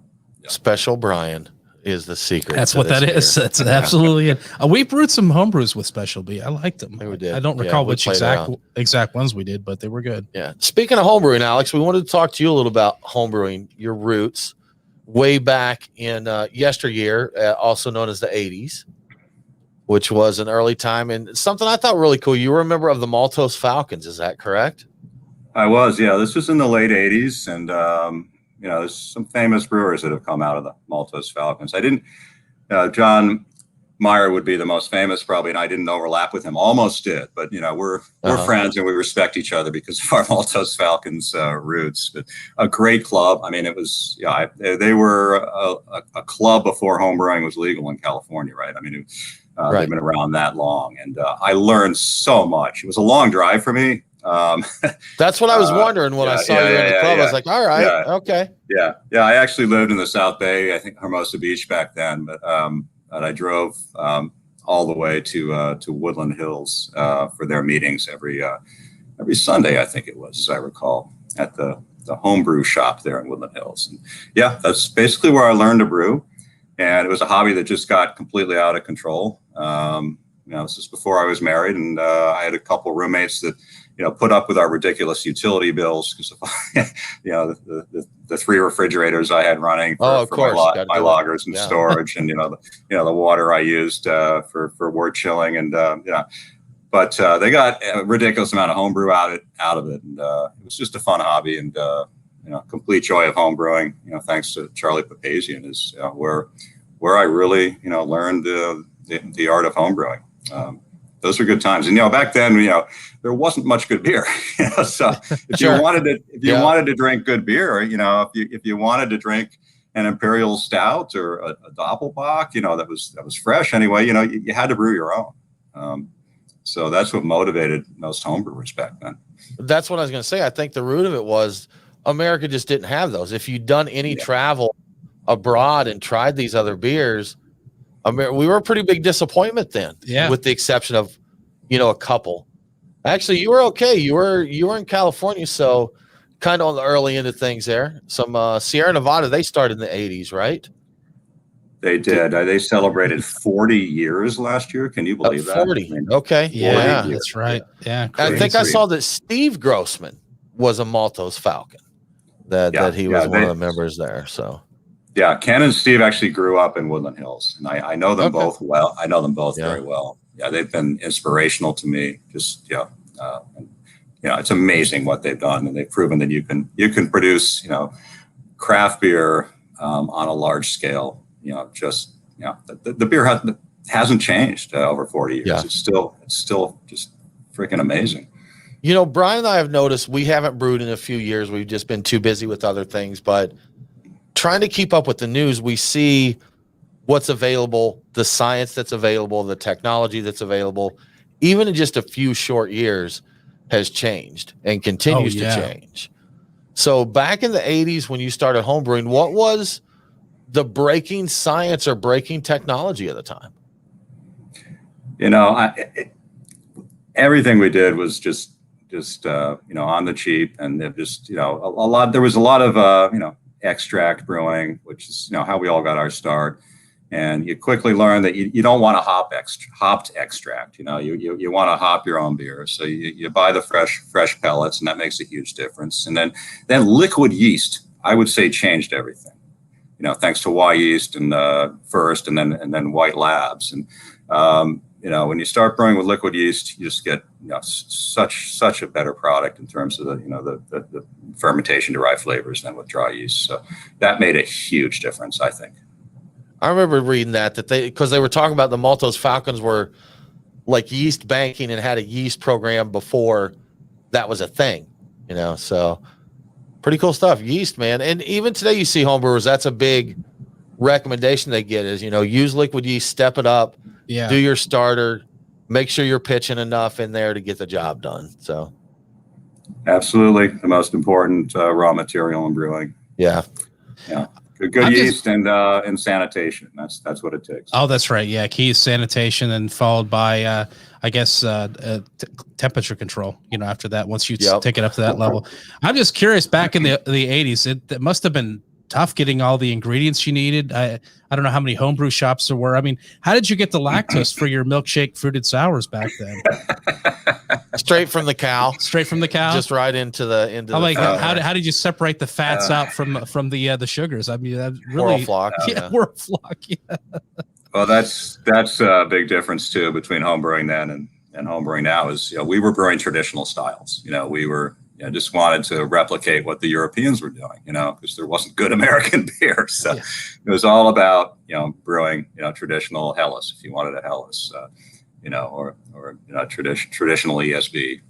Special Brian is the secret. That's what that is. That's absolutely it. We brewed some homebrews with Special B. I liked them. We did. I don't recall we which played exact ones we did, but they were good. Yeah. Speaking of homebrewing, Alex, we wanted to talk to you a little about homebrewing, your roots, way back in yesteryear, also known as the 80s, which was an early time. And something I thought really cool, you were a member of the Maltose Falcons. Is that correct? I was, yeah. This was in the late 80s. And, there's some famous brewers that have come out of the Maltose Falcons. I didn't, John Meyer would be the most famous probably, and I didn't overlap with him. Almost did, but, we're friends and we respect each other because of our Maltose Falcons roots. But a great club. I mean, it was, they were a club before homebrewing was legal in California, right? I mean, they've been around that long, and I learned so much. It was a long drive for me. That's what I was wondering when I saw you in the club. I was like, all right, okay. Yeah. I actually lived in the South Bay, I think Hermosa Beach back then, but I drove all the way to Woodland Hills for their meetings every Sunday, I think it was, as I recall, at the homebrew shop there in Woodland Hills. And that's basically where I learned to brew. And it was a hobby that just got completely out of control. This is before I was married, and I had a couple roommates that, put up with our ridiculous utility bills because of, the 3 refrigerators I had running for my loggers and storage, and the water I used for wort chilling, and but they got a ridiculous amount of homebrew out of it, and it was just a fun hobby, and complete joy of homebrewing. Thanks to Charlie Papazian is where I really learned the art of homebrewing. Those were good times, and back then there wasn't much good beer. So if you wanted to drink good beer, if you wanted to drink an imperial stout or a doppelbock, that was fresh anyway. You had to brew your own. So that's what motivated most homebrewers back then. That's what I was going to say. I think the root of it was America just didn't have those. If you'd done any travel abroad and tried these other beers, we were a pretty big disappointment then. Yeah. With the exception of, a couple. Actually, you were okay. You were in California, so kind of on the early end of things there. Some Sierra Nevada, they started in the 80s, right? They did. They celebrated 40 years last year. Can you believe 40. that? Okay. Yeah, that's right. Yeah. I think I saw that Steve Grossman was a Maltose Falcon, that he was one of the members there. So, yeah, Ken and Steve actually grew up in Woodland Hills, and I know them both well. I know them both very well. Yeah, they've been inspirational to me. Just it's amazing what they've done, and they've proven that you can produce craft beer on a large scale. The beer hasn't changed over 40 years. Yeah. It's still just freaking amazing. Brian and I have noticed we haven't brewed in a few years. We've just been too busy with other things, but trying to keep up with the news, we see what's available, the science that's available, the technology that's available, even in just a few short years has changed and continues to change. So back in the 80s, when you started homebrewing, what was the breaking science or breaking technology at the time? Everything we did was just on the cheap, and it just there was a lot of extract brewing, which is how we all got our start. And you quickly learn that you don't want a hopped extract. You want to hop your own beer, so you buy the fresh pellets, and that makes a huge difference. And then liquid yeast, I would say, changed everything. Thanks to Y yeast and first, and then White Labs. And when you start brewing with liquid yeast, you just get such a better product in terms of the fermentation derived flavors than with dry yeast. So that made a huge difference, I think. I remember reading because they were talking about the Maltose Falcons were like yeast banking and had a yeast program before that was a thing, so pretty cool stuff. Yeast, man. And even today you see homebrewers, that's a big recommendation they get is, use liquid yeast, step it up, do your starter, make sure you're pitching enough in there to get the job done. So absolutely the most important raw material in brewing. Yeah. Good yeast and sanitation. That's what it takes. Oh, that's right. Yeah, key is sanitation, and followed by temperature control. After that, once you take it up to that level. I'm just curious. Back in the 80s, it must have been tough getting all the ingredients you needed. I don't know how many homebrew shops there were. I mean, how did you get the lactose for your milkshake fruited sours back then? Straight from the cow. Just right into the. I'm like, how did you separate the fats out from the sugars? I mean, that's really Whirlflock. Whirlflock. Yeah. Well, that's a big difference too between homebrewing then and homebrewing now. Is we were brewing traditional styles. We were just wanted to replicate what the Europeans were doing. Because there wasn't good American beer, so it was all about brewing traditional Helles if you wanted a Helles. Or traditional ESB.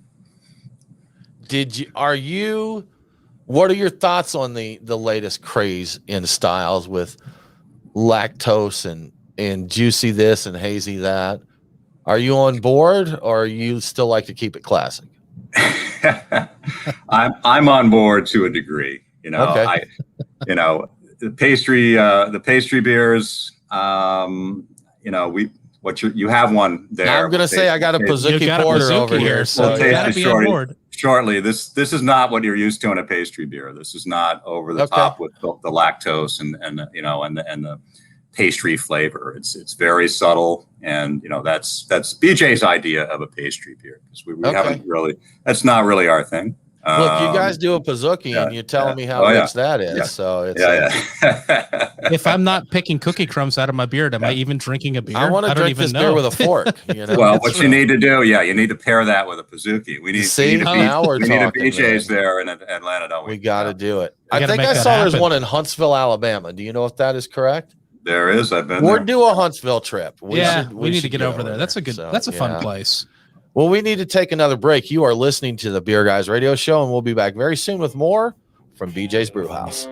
What are your thoughts on the latest craze in styles with lactose and juicy this and hazy that? Are you on board, or you still like to keep it classic? I'm on board to a degree. Okay. The pastry beers. You have one there. I'm gonna say I got a Pizookie Porter over here, so you gotta be on board. Shortly, this is not what you're used to in a pastry beer. This is not over the top with the lactose and the pastry flavor. It's very subtle, and that's BJ's idea of a pastry beer, because we haven't really. That's not really our thing. Look, you guys do a Pizookie, and you're telling me how rich that is. Yeah. So it's if I'm not picking cookie crumbs out of my beer, am I even drinking a beer? I want to drink this beer with a fork. Well, what you need to do, you need to pair that with a Pizookie. We need a BJ's there in Atlanta. We got to do it. I think I saw there's one in Huntsville, Alabama. Do you know if that is correct? There is. I've been. We'll do a Huntsville trip. We need to get over there. That's a fun place. Well, we need to take another break. You are listening to the Beer Guys Radio Show, and we'll be back very soon with more from BJ's Brewhouse.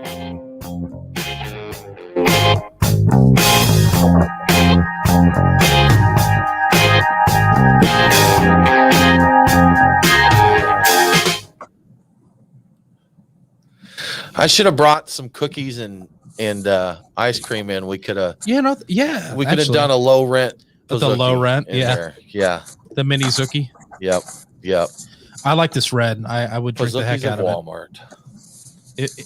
I should have brought some cookies and ice cream in. We could have. Yeah. We could have done a low rent. The low rent. Yeah. There. Yeah. The mini Zuki. Yep. I like this red. I would drink the heck out of Walmart.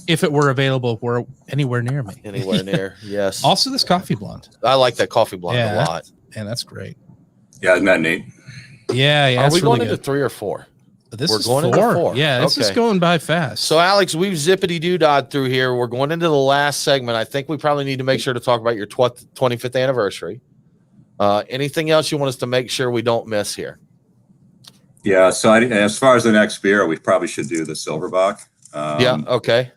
If it were available, were anywhere near me. Anywhere near. Yes. Also, this coffee blonde. I like that coffee blonde a lot. And that's great. Yeah, isn't that neat? Yeah. Are we going into 3 or 4? We're going into 4. Yeah, this is going by fast. So, Alex, we've zippity-doo-dah through here. We're going into the last segment. I think we probably need to make sure to talk about your 25th anniversary. Anything else you want us to make sure we don't miss here? Yeah, so as far as the next beer, we probably should do the Silverbock. Okay.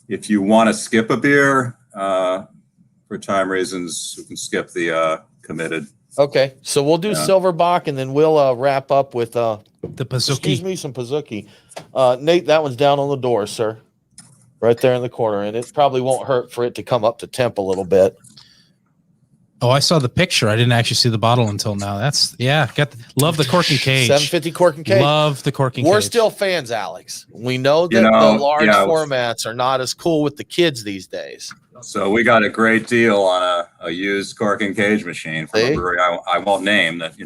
If you want to skip a beer, for time reasons, we can skip the Committed. Okay, so we'll do Silverbock, and then we'll wrap up with the Pazuki. Excuse me, some Pazuki. Nate, that one's down on the door, sir. Right there in the corner, and it probably won't hurt for it to come up to temp a little bit. Oh, I saw the picture. I didn't actually see the bottle until now. Love the cork and cage. 750 cork and cage. Love the cork and cage. We're still fans, Alex. We know that the large formats are not as cool with the kids these days. So we got a great deal on a used cork and cage machine from a brewery I won't name that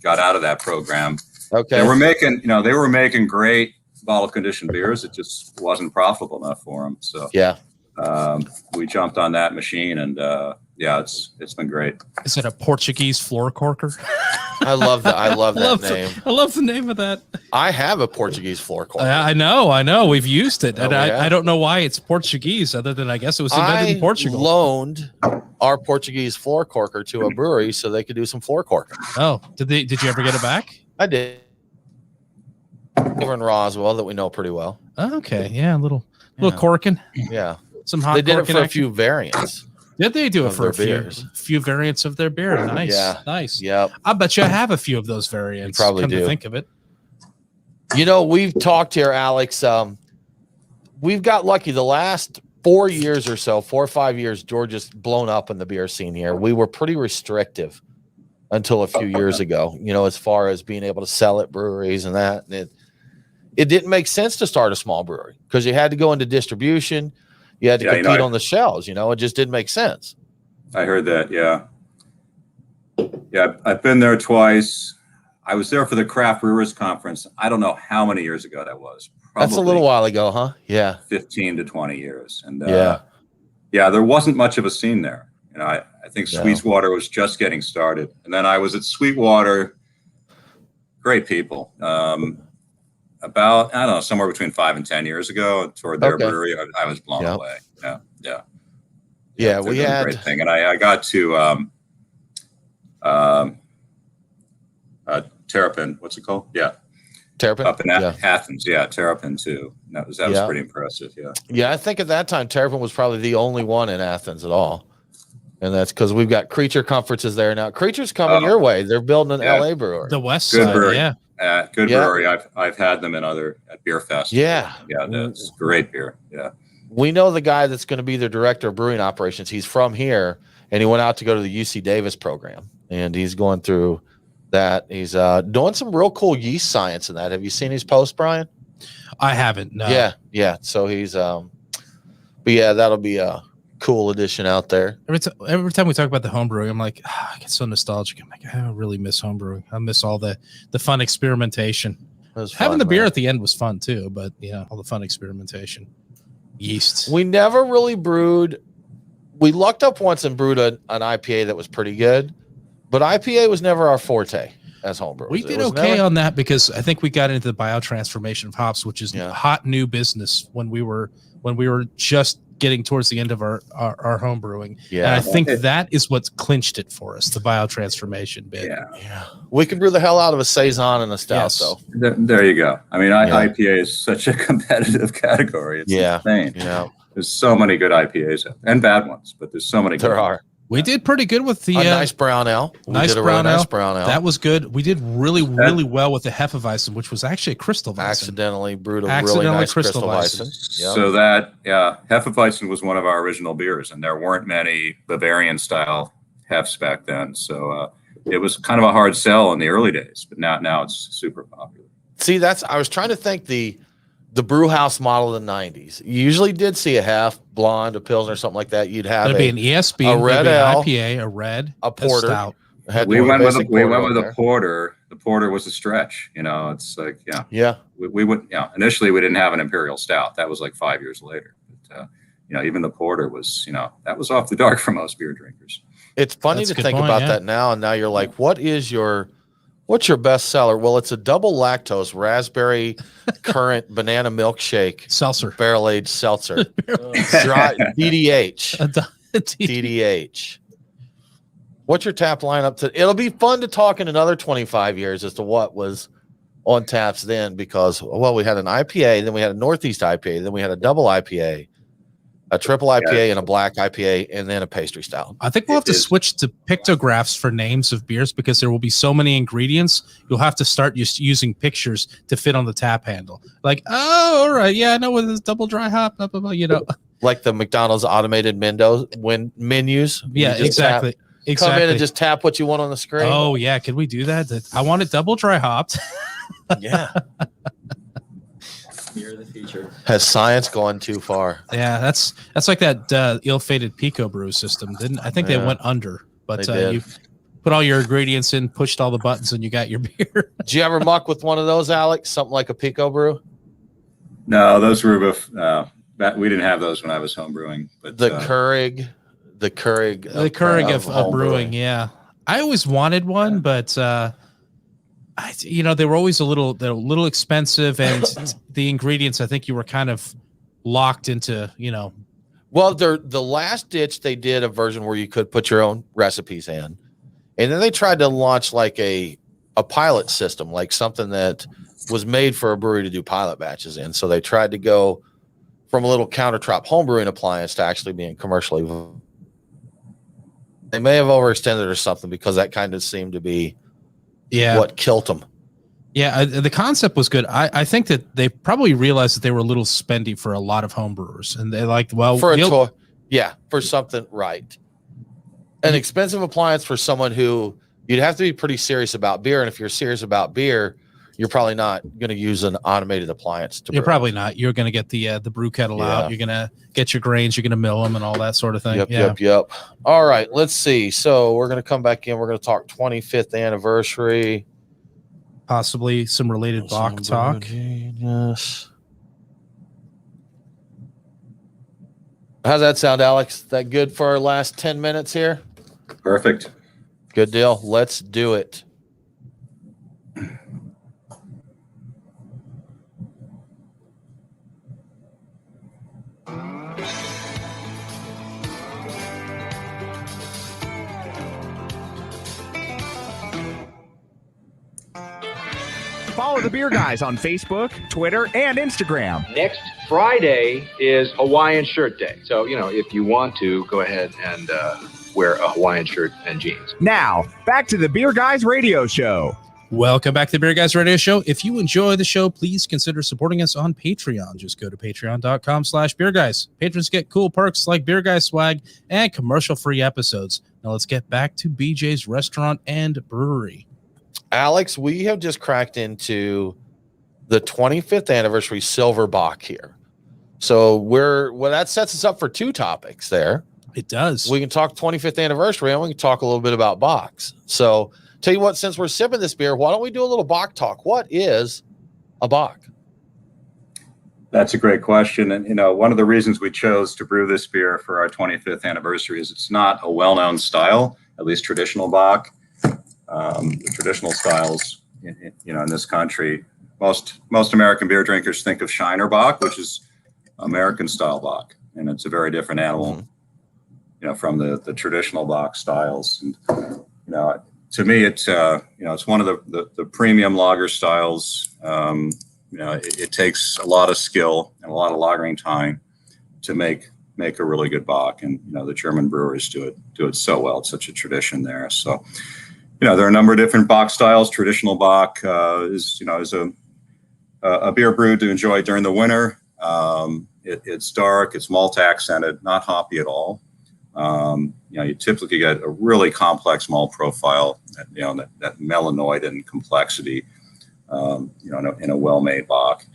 got out of that program. Okay, they were making great bottle conditioned beers. It just wasn't profitable enough for them. So we jumped on that machine, and it's been great. Is it a Portuguese floor corker? I love that. I love that name. I love the name of that. I have a Portuguese floor corker. I know. We've used it, and I don't know why it's Portuguese, other than I guess it was invented in Portugal. I loaned our Portuguese floor corker to a brewery so they could do some floor corking. Oh, did you ever get it back? I did. Over in Roswell, that we know pretty well. Okay, yeah, a little corking. Yeah, some hot. They did it for a few variants. Did they do it for a few variants of their beer? Nice. Yeah. Nice. Yep. I bet you I have a few of those variants. You probably do. To think of it. We've talked here, Alex. We've got lucky the last 4 years or so, 4 or 5 years, Georgia's blown up in the beer scene here. We were pretty restrictive until a few years ago, as far as being able to sell at breweries and that. And it didn't make sense to start a small brewery because you had to go into distribution. You had to compete on the shelves, it just didn't make sense. I heard that, yeah. Yeah, I've been there twice. I was there for the Craft Brewers Conference. I don't know how many years ago that was. That's a little while ago, huh? Yeah. 15 to 20 years. And there wasn't much of a scene there. I think Sweetwater was just getting started. And then I was at Sweetwater, great people. About, I don't know, somewhere between 5 and 10 years ago, toward their brewery, I was blown away. Yeah, we had a great thing, and I got to Terrapin. What's it called? Yeah, Terrapin up in Athens. Yeah, Terrapin too. That was pretty impressive. Yeah. I think at that time Terrapin was probably the only one in Athens at all, and that's because we've got Creature Conferences there now. Creature's coming your way. They're building an LA brewery, the West Side. Brewery. Good brewery. I've had them at beer fest. Yeah, that's great beer. Yeah, we know the guy that's going to be their director of brewing operations. He's from here, and he went out to go to the UC Davis program, and he's going through that. He's doing some real cool yeast science in that. Have you seen his post, Brian? I haven't. No. Yeah. So he's that'll be a cool addition out there. Every time we talk about the homebrewing, I'm like, I get so nostalgic. I'm like, I really miss homebrewing. I miss all the fun experimentation. Having the beer at the end was fun too, but all the fun experimentation. Yeasts. We never really brewed. We lucked up once and brewed an IPA that was pretty good, but IPA was never our forte as homebrewers. We did okay on that because I think we got into the biotransformation of hops, which is hot new business when we were just getting towards the end of our home brewing. Yeah. And I think that is what clinched it for us, the biotransformation bit. Yeah. We can brew the hell out of a Saison and a stout, though. There you go. I mean, IPA is such a competitive category. It's insane. There's so many good IPAs and bad ones, but there's so many good ones. We did pretty good with the nice brown ale. Nice brown ale. That was good. We did really well with the Hefeweizen, which was actually a crystal Weizen. Accidentally brewed a really nice crystal Weizen. Yep. So that Hefeweizen was one of our original beers, and there weren't many Bavarian style Hefs back then. So it was kind of a hard sell in the early days, but now it's super popular. See, I was trying to think the Brewhouse model of the 90s. You usually did see a half blonde, a Pilsner, or something like that. You'd have It'd be an ESB, a red ale, IPA, a red, a porter. stout. We went with a porter. The porter was a stretch. It's like, we would, initially we didn't have an imperial stout. That was like 5 years later. But, even the porter was, that was off the dark for most beer drinkers. It's funny to think about that now. And now you're like, what's your best seller? Well, it's a double lactose raspberry currant banana milkshake seltzer, barrel aged seltzer, dry DDH. DDH. What's your tap lineup to? It'll be fun to talk in another 25 years as to what was on taps then, because we had an IPA, then we had a Northeast IPA, then we had a double IPA, a triple IPA, and a black IPA, and then a pastry stout. I think we'll have to switch to pictographs for names of beers because there will be so many ingredients. You'll have to start using pictures to fit on the tap handle. Like, oh, all right, yeah, I know what this double dry hop, blah, blah, blah, Like the McDonald's automated menus. Yeah, exactly. Come in and just tap what you want on the screen. Oh yeah, can we do that? I want it double dry hopped. Yeah. Beer of the future. Has science gone too far? Yeah, that's like that ill-fated Pico Brew system. I think they went under, but you put all your ingredients in, pushed all the buttons, and you got your beer. Did you ever muck with one of those, Alex? Something like a Pico Brew? No, those were we didn't have those when I was homebrewing. But the Keurig of brewing. Yeah, I always wanted one, but they were always a little expensive, and the ingredients, I think you were kind of locked into. Well, the last ditch they did a version where you could put your own recipes in, and then they tried to launch like a pilot system, like something that was made for a brewery to do pilot batches in. So they tried to go from a little countertop homebrewing appliance to actually being commercially. They may have overextended or something, because that kind of seemed to be what killed them. Yeah, the concept was good. I think that they probably realized that they were a little spendy for a lot of homebrewers, and they like, for something right. An expensive appliance for someone who you'd have to be pretty serious about beer, and if you're serious about beer, you're probably not going to use an automated appliance. You're probably not. You're going to get the brew kettle out. You're going to get your grains. You're going to mill them and all that sort of thing. Yep. All right, let's see. So we're going to come back in. We're going to talk 25th anniversary. Possibly some related Bach talk. Yes. How's that sound, Alex? That good for our last 10 minutes here? Perfect. Good deal. Let's do it. Follow the Beer Guys on Facebook, Twitter, and Instagram. Next Friday is Hawaiian Shirt Day. So, if you want to, go ahead and wear a Hawaiian shirt and jeans. Now, back to the Beer Guys radio show. Welcome back to the Beer Guys radio show. If you enjoy the show, please consider supporting us on Patreon. Just go to patreon.com/beerguys. Patrons get cool perks like Beer Guys swag and commercial-free episodes. Now let's get back to BJ's Restaurant and Brewery. Alex, we have just cracked into the 25th anniversary Silver Bach here. So that sets us up for two topics there. It does. We can talk 25th anniversary, and we can talk a little bit about Bachs. So tell you what, since we're sipping this beer, why don't we do a little Bach talk? What is a Bach? That's a great question. And, one of the reasons we chose to brew this beer for our 25th anniversary is it's not a well-known style, at least traditional Bach. The traditional styles, in this country, most American beer drinkers think of Shiner Bach, which is American style Bach, and it's a very different animal, from the traditional Bach styles. And to me, it's one of the premium lager styles. It takes a lot of skill and a lot of lagering time to make a really good Bach, and the German brewers do it so well. It's such a tradition there. So. There are a number of different Bach styles. Traditional Bach is a beer brewed to enjoy during the winter. It's dark, it's malt accented, not hoppy at all. You typically get a really complex malt profile, that melanoid and complexity, in a well-made Bach.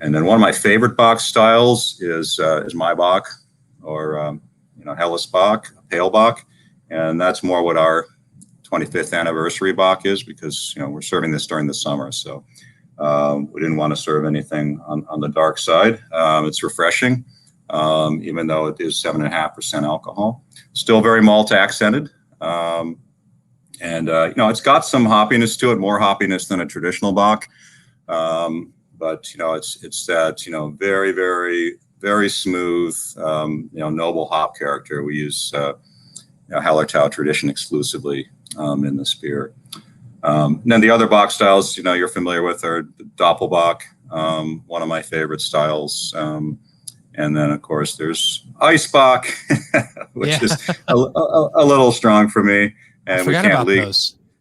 And then one of my favorite bock styles is my bock, or Helles bock, pale bock, and that's more what our 25th anniversary bock is, because we're serving this during the summer, so we didn't want to serve anything on the dark side. It's refreshing, even though it is 7.5% alcohol. Still very malt accented, and it's got some hoppiness to it, more hoppiness than a traditional bock. But it's that very, very, very smooth, noble hop character. We use Hallertau tradition exclusively in this beer. And then the other bock styles, you're familiar with, are the Doppelbock, one of my favorite styles. And then of course there's Eisbock, which is a little strong for me. And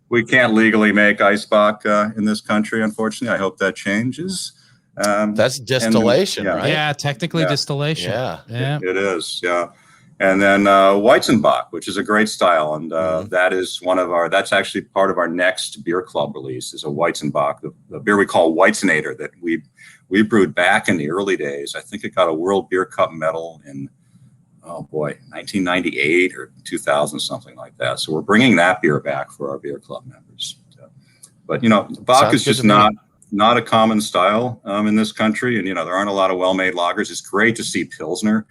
we can't legally make Eisbock in this country, unfortunately. I hope that changes. That's distillation, right? Yeah, technically distillation. Yeah. It is, yeah. And then Weizenbock, which is a great style, and that is that's actually part of our next beer club release, is a Weizenbock, the beer we call Weizenator, that we brewed back in the early days. I think it got a World Beer Cup medal in 1998 or 2000, something like that. So we're bringing that beer back for our beer club members. But Bock is just not a common style in this country, and there aren't a lot of well-made lagers. It's great to see Pilsner.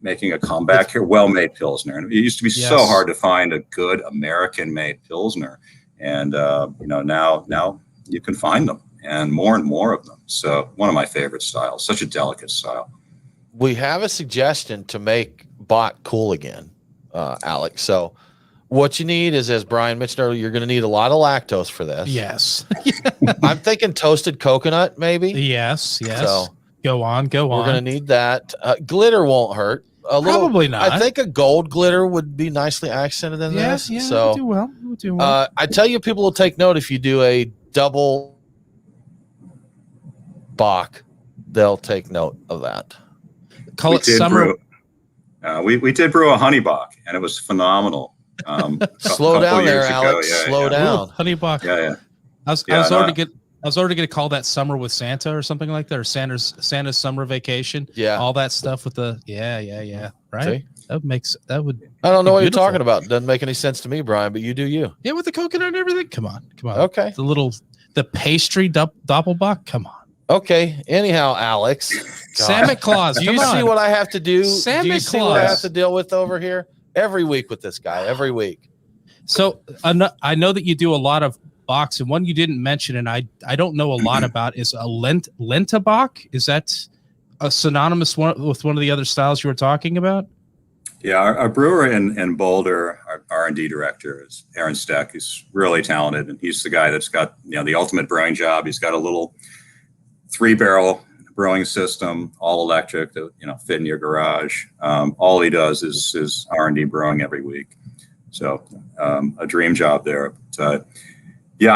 Making a comeback here, well-made Pilsner. And it used to be so hard to find a good American-made Pilsner, and now you can find them, and more of them. So one of my favorite styles, such a delicate style. We have a suggestion to make Bock cool again, Alex. So what you need is, as Brian mentioned earlier, you're going to need a lot of lactose for this. Yes. I'm thinking toasted coconut, maybe. Yes. So Go on. We're going to need that. Glitter won't hurt. Probably not. I think a gold glitter would be nicely accented in this. Yeah, so we'll do well. I tell you, people will take note if you do a double Bock. They'll take note of that. Call it summer. We did brew a honey Bock, and it was phenomenal. Slow down there, Alex. Slow down. Honey Bock. Yeah. I was already going to call that Summer with Santa or something like that, or Santa's Summer Vacation. Yeah. All that stuff with the right. See? That would. I don't know what you're talking about. Doesn't make any sense to me, Brian, but you do you. Yeah, with the coconut and everything. Come on. Okay. The pastry Doppelbock. Come on. Okay. Anyhow, Alex. Santa Claus. Do you see what I have to do? Santa do you Claus. See what I have to deal with over here every week with this guy? Every week. So I know that you do a lot of Bocks, and one you didn't mention, and I don't know a lot about, is a Lenta Bock. Is that a synonymous with one of the other styles you were talking about? Yeah, our brewer in Boulder, our R&D director, is Aaron Steck. He's really talented, and he's the guy that's got the ultimate brewing job. He's got a little 3-barrel brewing system, all electric, that fit in your garage. All he does is R&D brewing every week. So a dream job there. But,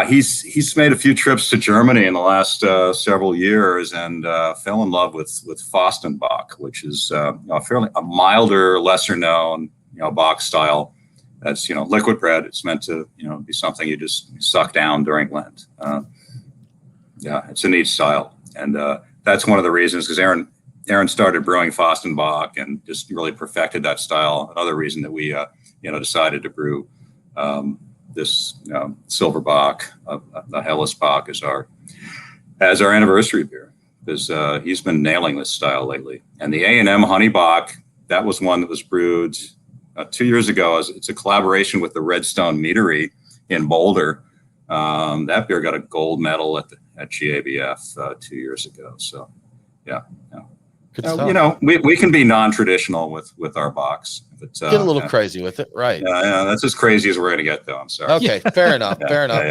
he's made a few trips to Germany in the last several years, and fell in love with Fastenbock, which is a milder, lesser known Bock style. That's liquid bread. It's meant to be something you just suck down during Lent. It's a neat style, and that's one of the reasons, because Aaron started brewing Fastenbock and just really perfected that style. Another reason that we decided to brew this silver Bock, the Helles Bock, as our anniversary beer, because he's been nailing this style lately. And the A&M Honey Bock, that was one that was brewed 2 years ago. It's a collaboration with the Redstone Meadery in Boulder. That beer got a gold medal at GABF 2 years ago. So, we can be non-traditional with our Bocks. But, get a little crazy with it, right? Yeah, that's as crazy as we're going to get, though. I'm sorry. Okay, fair enough. Fair enough.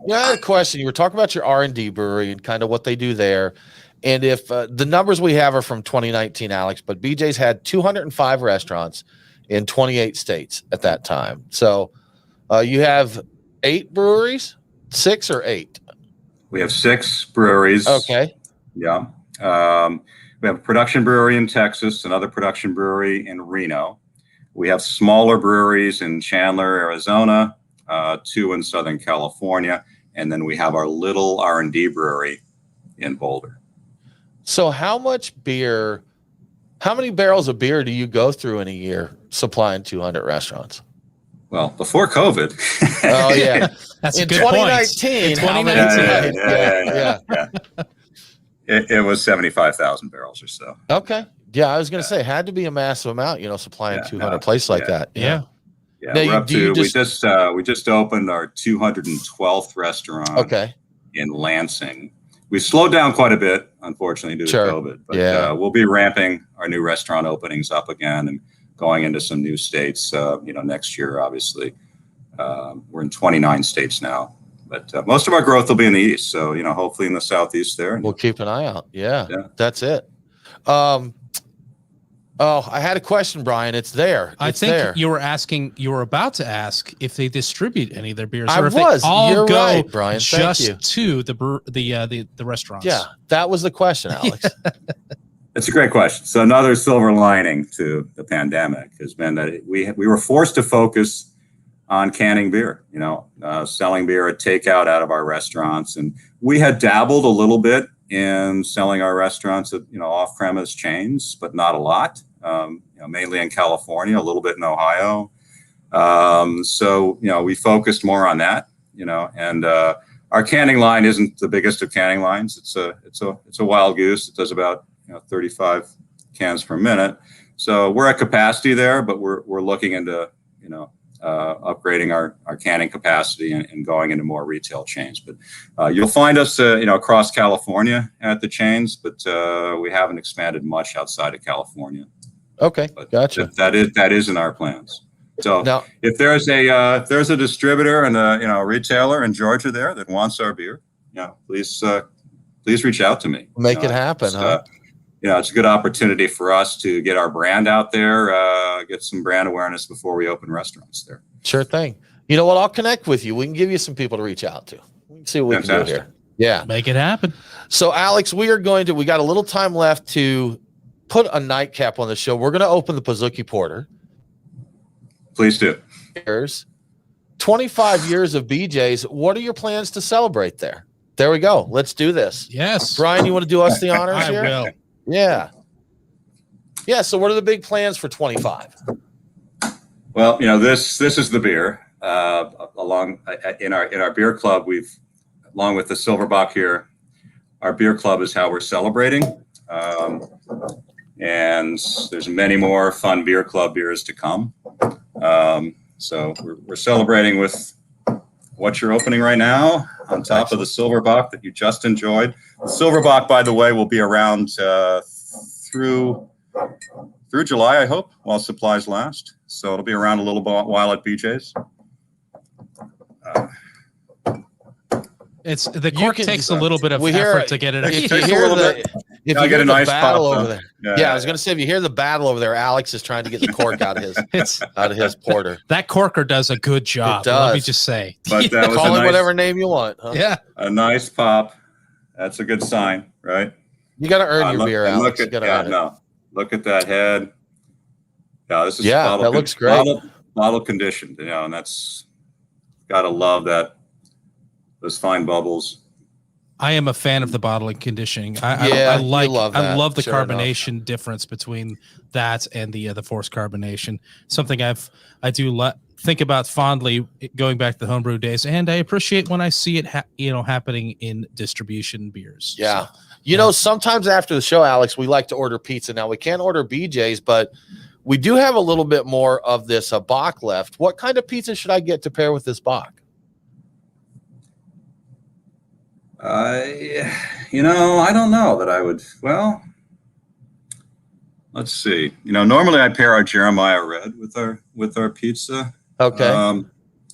Yeah. I had a question. You were talking about your R&D brewery and kind of what they do there, and if the numbers we have are from 2019, Alex, but BJ's had 205 restaurants in 28 states at that time. So you have 8 breweries, 6 or 8? We have 6 breweries. Okay. Yeah. We have a production brewery in Texas, another production brewery in Reno. We have smaller breweries in Chandler, Arizona, 2 in Southern California, and then we have our little R&D brewery in Boulder. So how many barrels of beer do you go through in a year supplying 200 restaurants? Well, before COVID. Oh yeah. That's In a good point. 2019. In how many- 2019. Yeah. It was 75,000 barrels or so. Okay. Yeah, I was going to say, had to be a massive amount, supplying 200 places like that. Yeah. Yeah, Now, we're up do to. you We just opened our 212th restaurant. Okay. In Lansing. We slowed down quite a bit, unfortunately, due to COVID. But we'll be ramping our new restaurant openings up again and going into some new states. Next year, obviously, we're in 29 states now. But most of our growth will be in the East. So, hopefully in the Southeast there. We'll keep an eye out. Yeah. That's it. I had a question, Brian. It's there. I think you were about to ask if they distribute any of their beers. I or if was. They all You're go right, Brian. Thank you. just to the restaurants. Yeah, that was the question, Alex. It's a great question. So another silver lining to the pandemic has been that we were forced to focus on canning beer, selling beer at takeout out of our restaurants. And we had dabbled a little bit in selling our restaurants at, off-premise chains, but not a lot, mainly in California, a little bit in Ohio. So we focused more on that, and our canning line isn't the biggest of canning lines. It's a wild goose. It does about 35 cans per minute. So we're at capacity there, but we're looking into, upgrading our canning capacity and going into more retail chains. But you'll find us, across California at the chains, but we haven't expanded much outside of California. Okay, but gotcha. That is in our plans. So now, if there's a distributor and a retailer in Georgia there that wants our beer, please reach out to me. Make it happen, huh? It's a good opportunity for us to get our brand out there, get some brand awareness before we open restaurants there. Sure thing. You know what? I'll connect with you. We can give you some people to reach out to. We can see what we can do here. Yeah. Make it happen. So, Alex, we got a little time left to put a nightcap on the show. We're going to open the Pizookie Porter. Please do. 25 years of BJ's. What are your plans to celebrate there? There we go. Let's do this. Yes. Brian, you want to do us the honors here? I will. Yeah. Yeah. So what are the big plans for 25? Well, this is the beer. In our beer club, along with the Silverbock here, our beer club is how we're celebrating. And there's many more fun beer club beers to come. So we're celebrating with what you're opening right now on top of the Silverbock that you just enjoyed. The Silverbock, by the way, will be around through July, I hope, while supplies last. So it'll be around a little while at BJ's. It's the cork takes a little bit of effort to get it. If you hear the nice battle pop, over there, I was going to say, if you hear the battle over there, Alex is trying to get the cork out of his porter. That corker does a good job. It does. Let me just say. But that was call it whatever name you want. Huh? Yeah, a nice pop. That's a good sign, right? You got to earn your beer, Alex. Look at that head. Yeah, this is that looks great. Bottle conditioned, and that's gotta love that. Those fine bubbles. I am a fan of the bottling conditioning. I love the carbonation difference between that and the forced carbonation. Something I do think about fondly going back to the homebrew days, and I appreciate when I see it happening in distribution beers. Yeah. So, sometimes after the show, Alex, we like to order pizza. Now we can't order BJ's, but we do have a little bit more of this Bach left. What kind of pizza should I get to pair with this Bach? I don't know that I would. Well, let's see. Normally I pair our Jeremiah Red with our pizza. Okay. All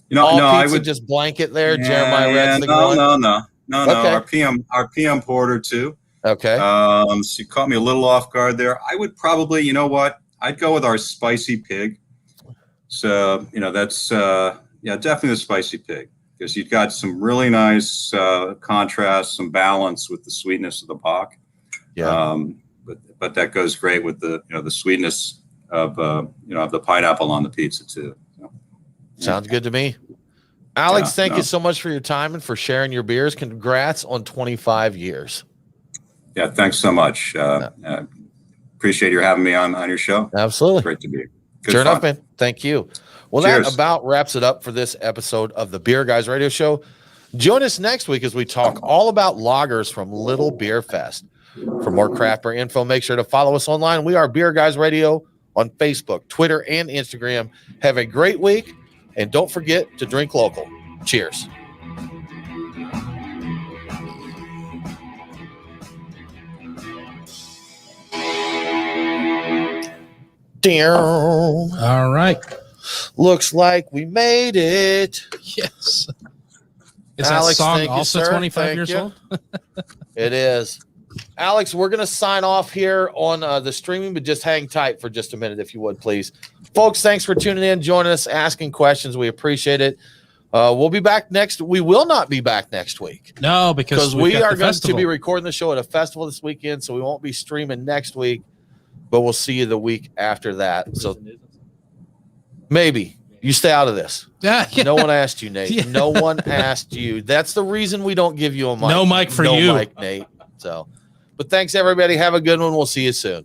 pizza, I would just blanket there. Jeremiah Red's the one. No. Okay. Our PM Porter too. Okay. So you caught me a little off guard there. I would probably, I'd go with our Spicy Pig. So that's definitely the Spicy Pig. Because you've got some really nice contrast, some balance with the sweetness of the Bach. Yeah. But that goes great with the the sweetness of of the pineapple on the pizza too. So, sounds good to me. Alex, thank you so much for your time and for sharing your beers. Congrats on 25 years. Yeah, thanks so much. Appreciate you having me on your show. Absolutely. Great to be here. Good Sure fun. enough, man. Thank you. Well, Cheers. that about wraps it up for this episode of the Beer Guys Radio Show. Join us next week as we talk all about lagers from Little Beer Fest. For more craft beer info, make sure to follow us online. We are Beer Guys Radio on Facebook, Twitter, and Instagram. Have a great week, and don't forget to drink local. Cheers. All right. Looks like we made it. Yes. Is Alex, that song thank you, also sir. 25 Thank years you. old? It is. Alex, we're going to sign off here on the streaming, but just hang tight for just a minute, if you would, please. Folks, thanks for tuning in, joining us, asking questions. We appreciate it. We'll be back next. We will not be back next week. No, because we are going to be recording the show at a festival this weekend, so we won't be streaming next week, but we'll see you the week after that. So maybe you stay out of this. Yeah. No one asked you, Nate. Yeah. No one asked you. That's the reason we don't give you a mic. No mic for you. No mic, Nate. So, but thanks everybody. Have a good one. We'll see you soon.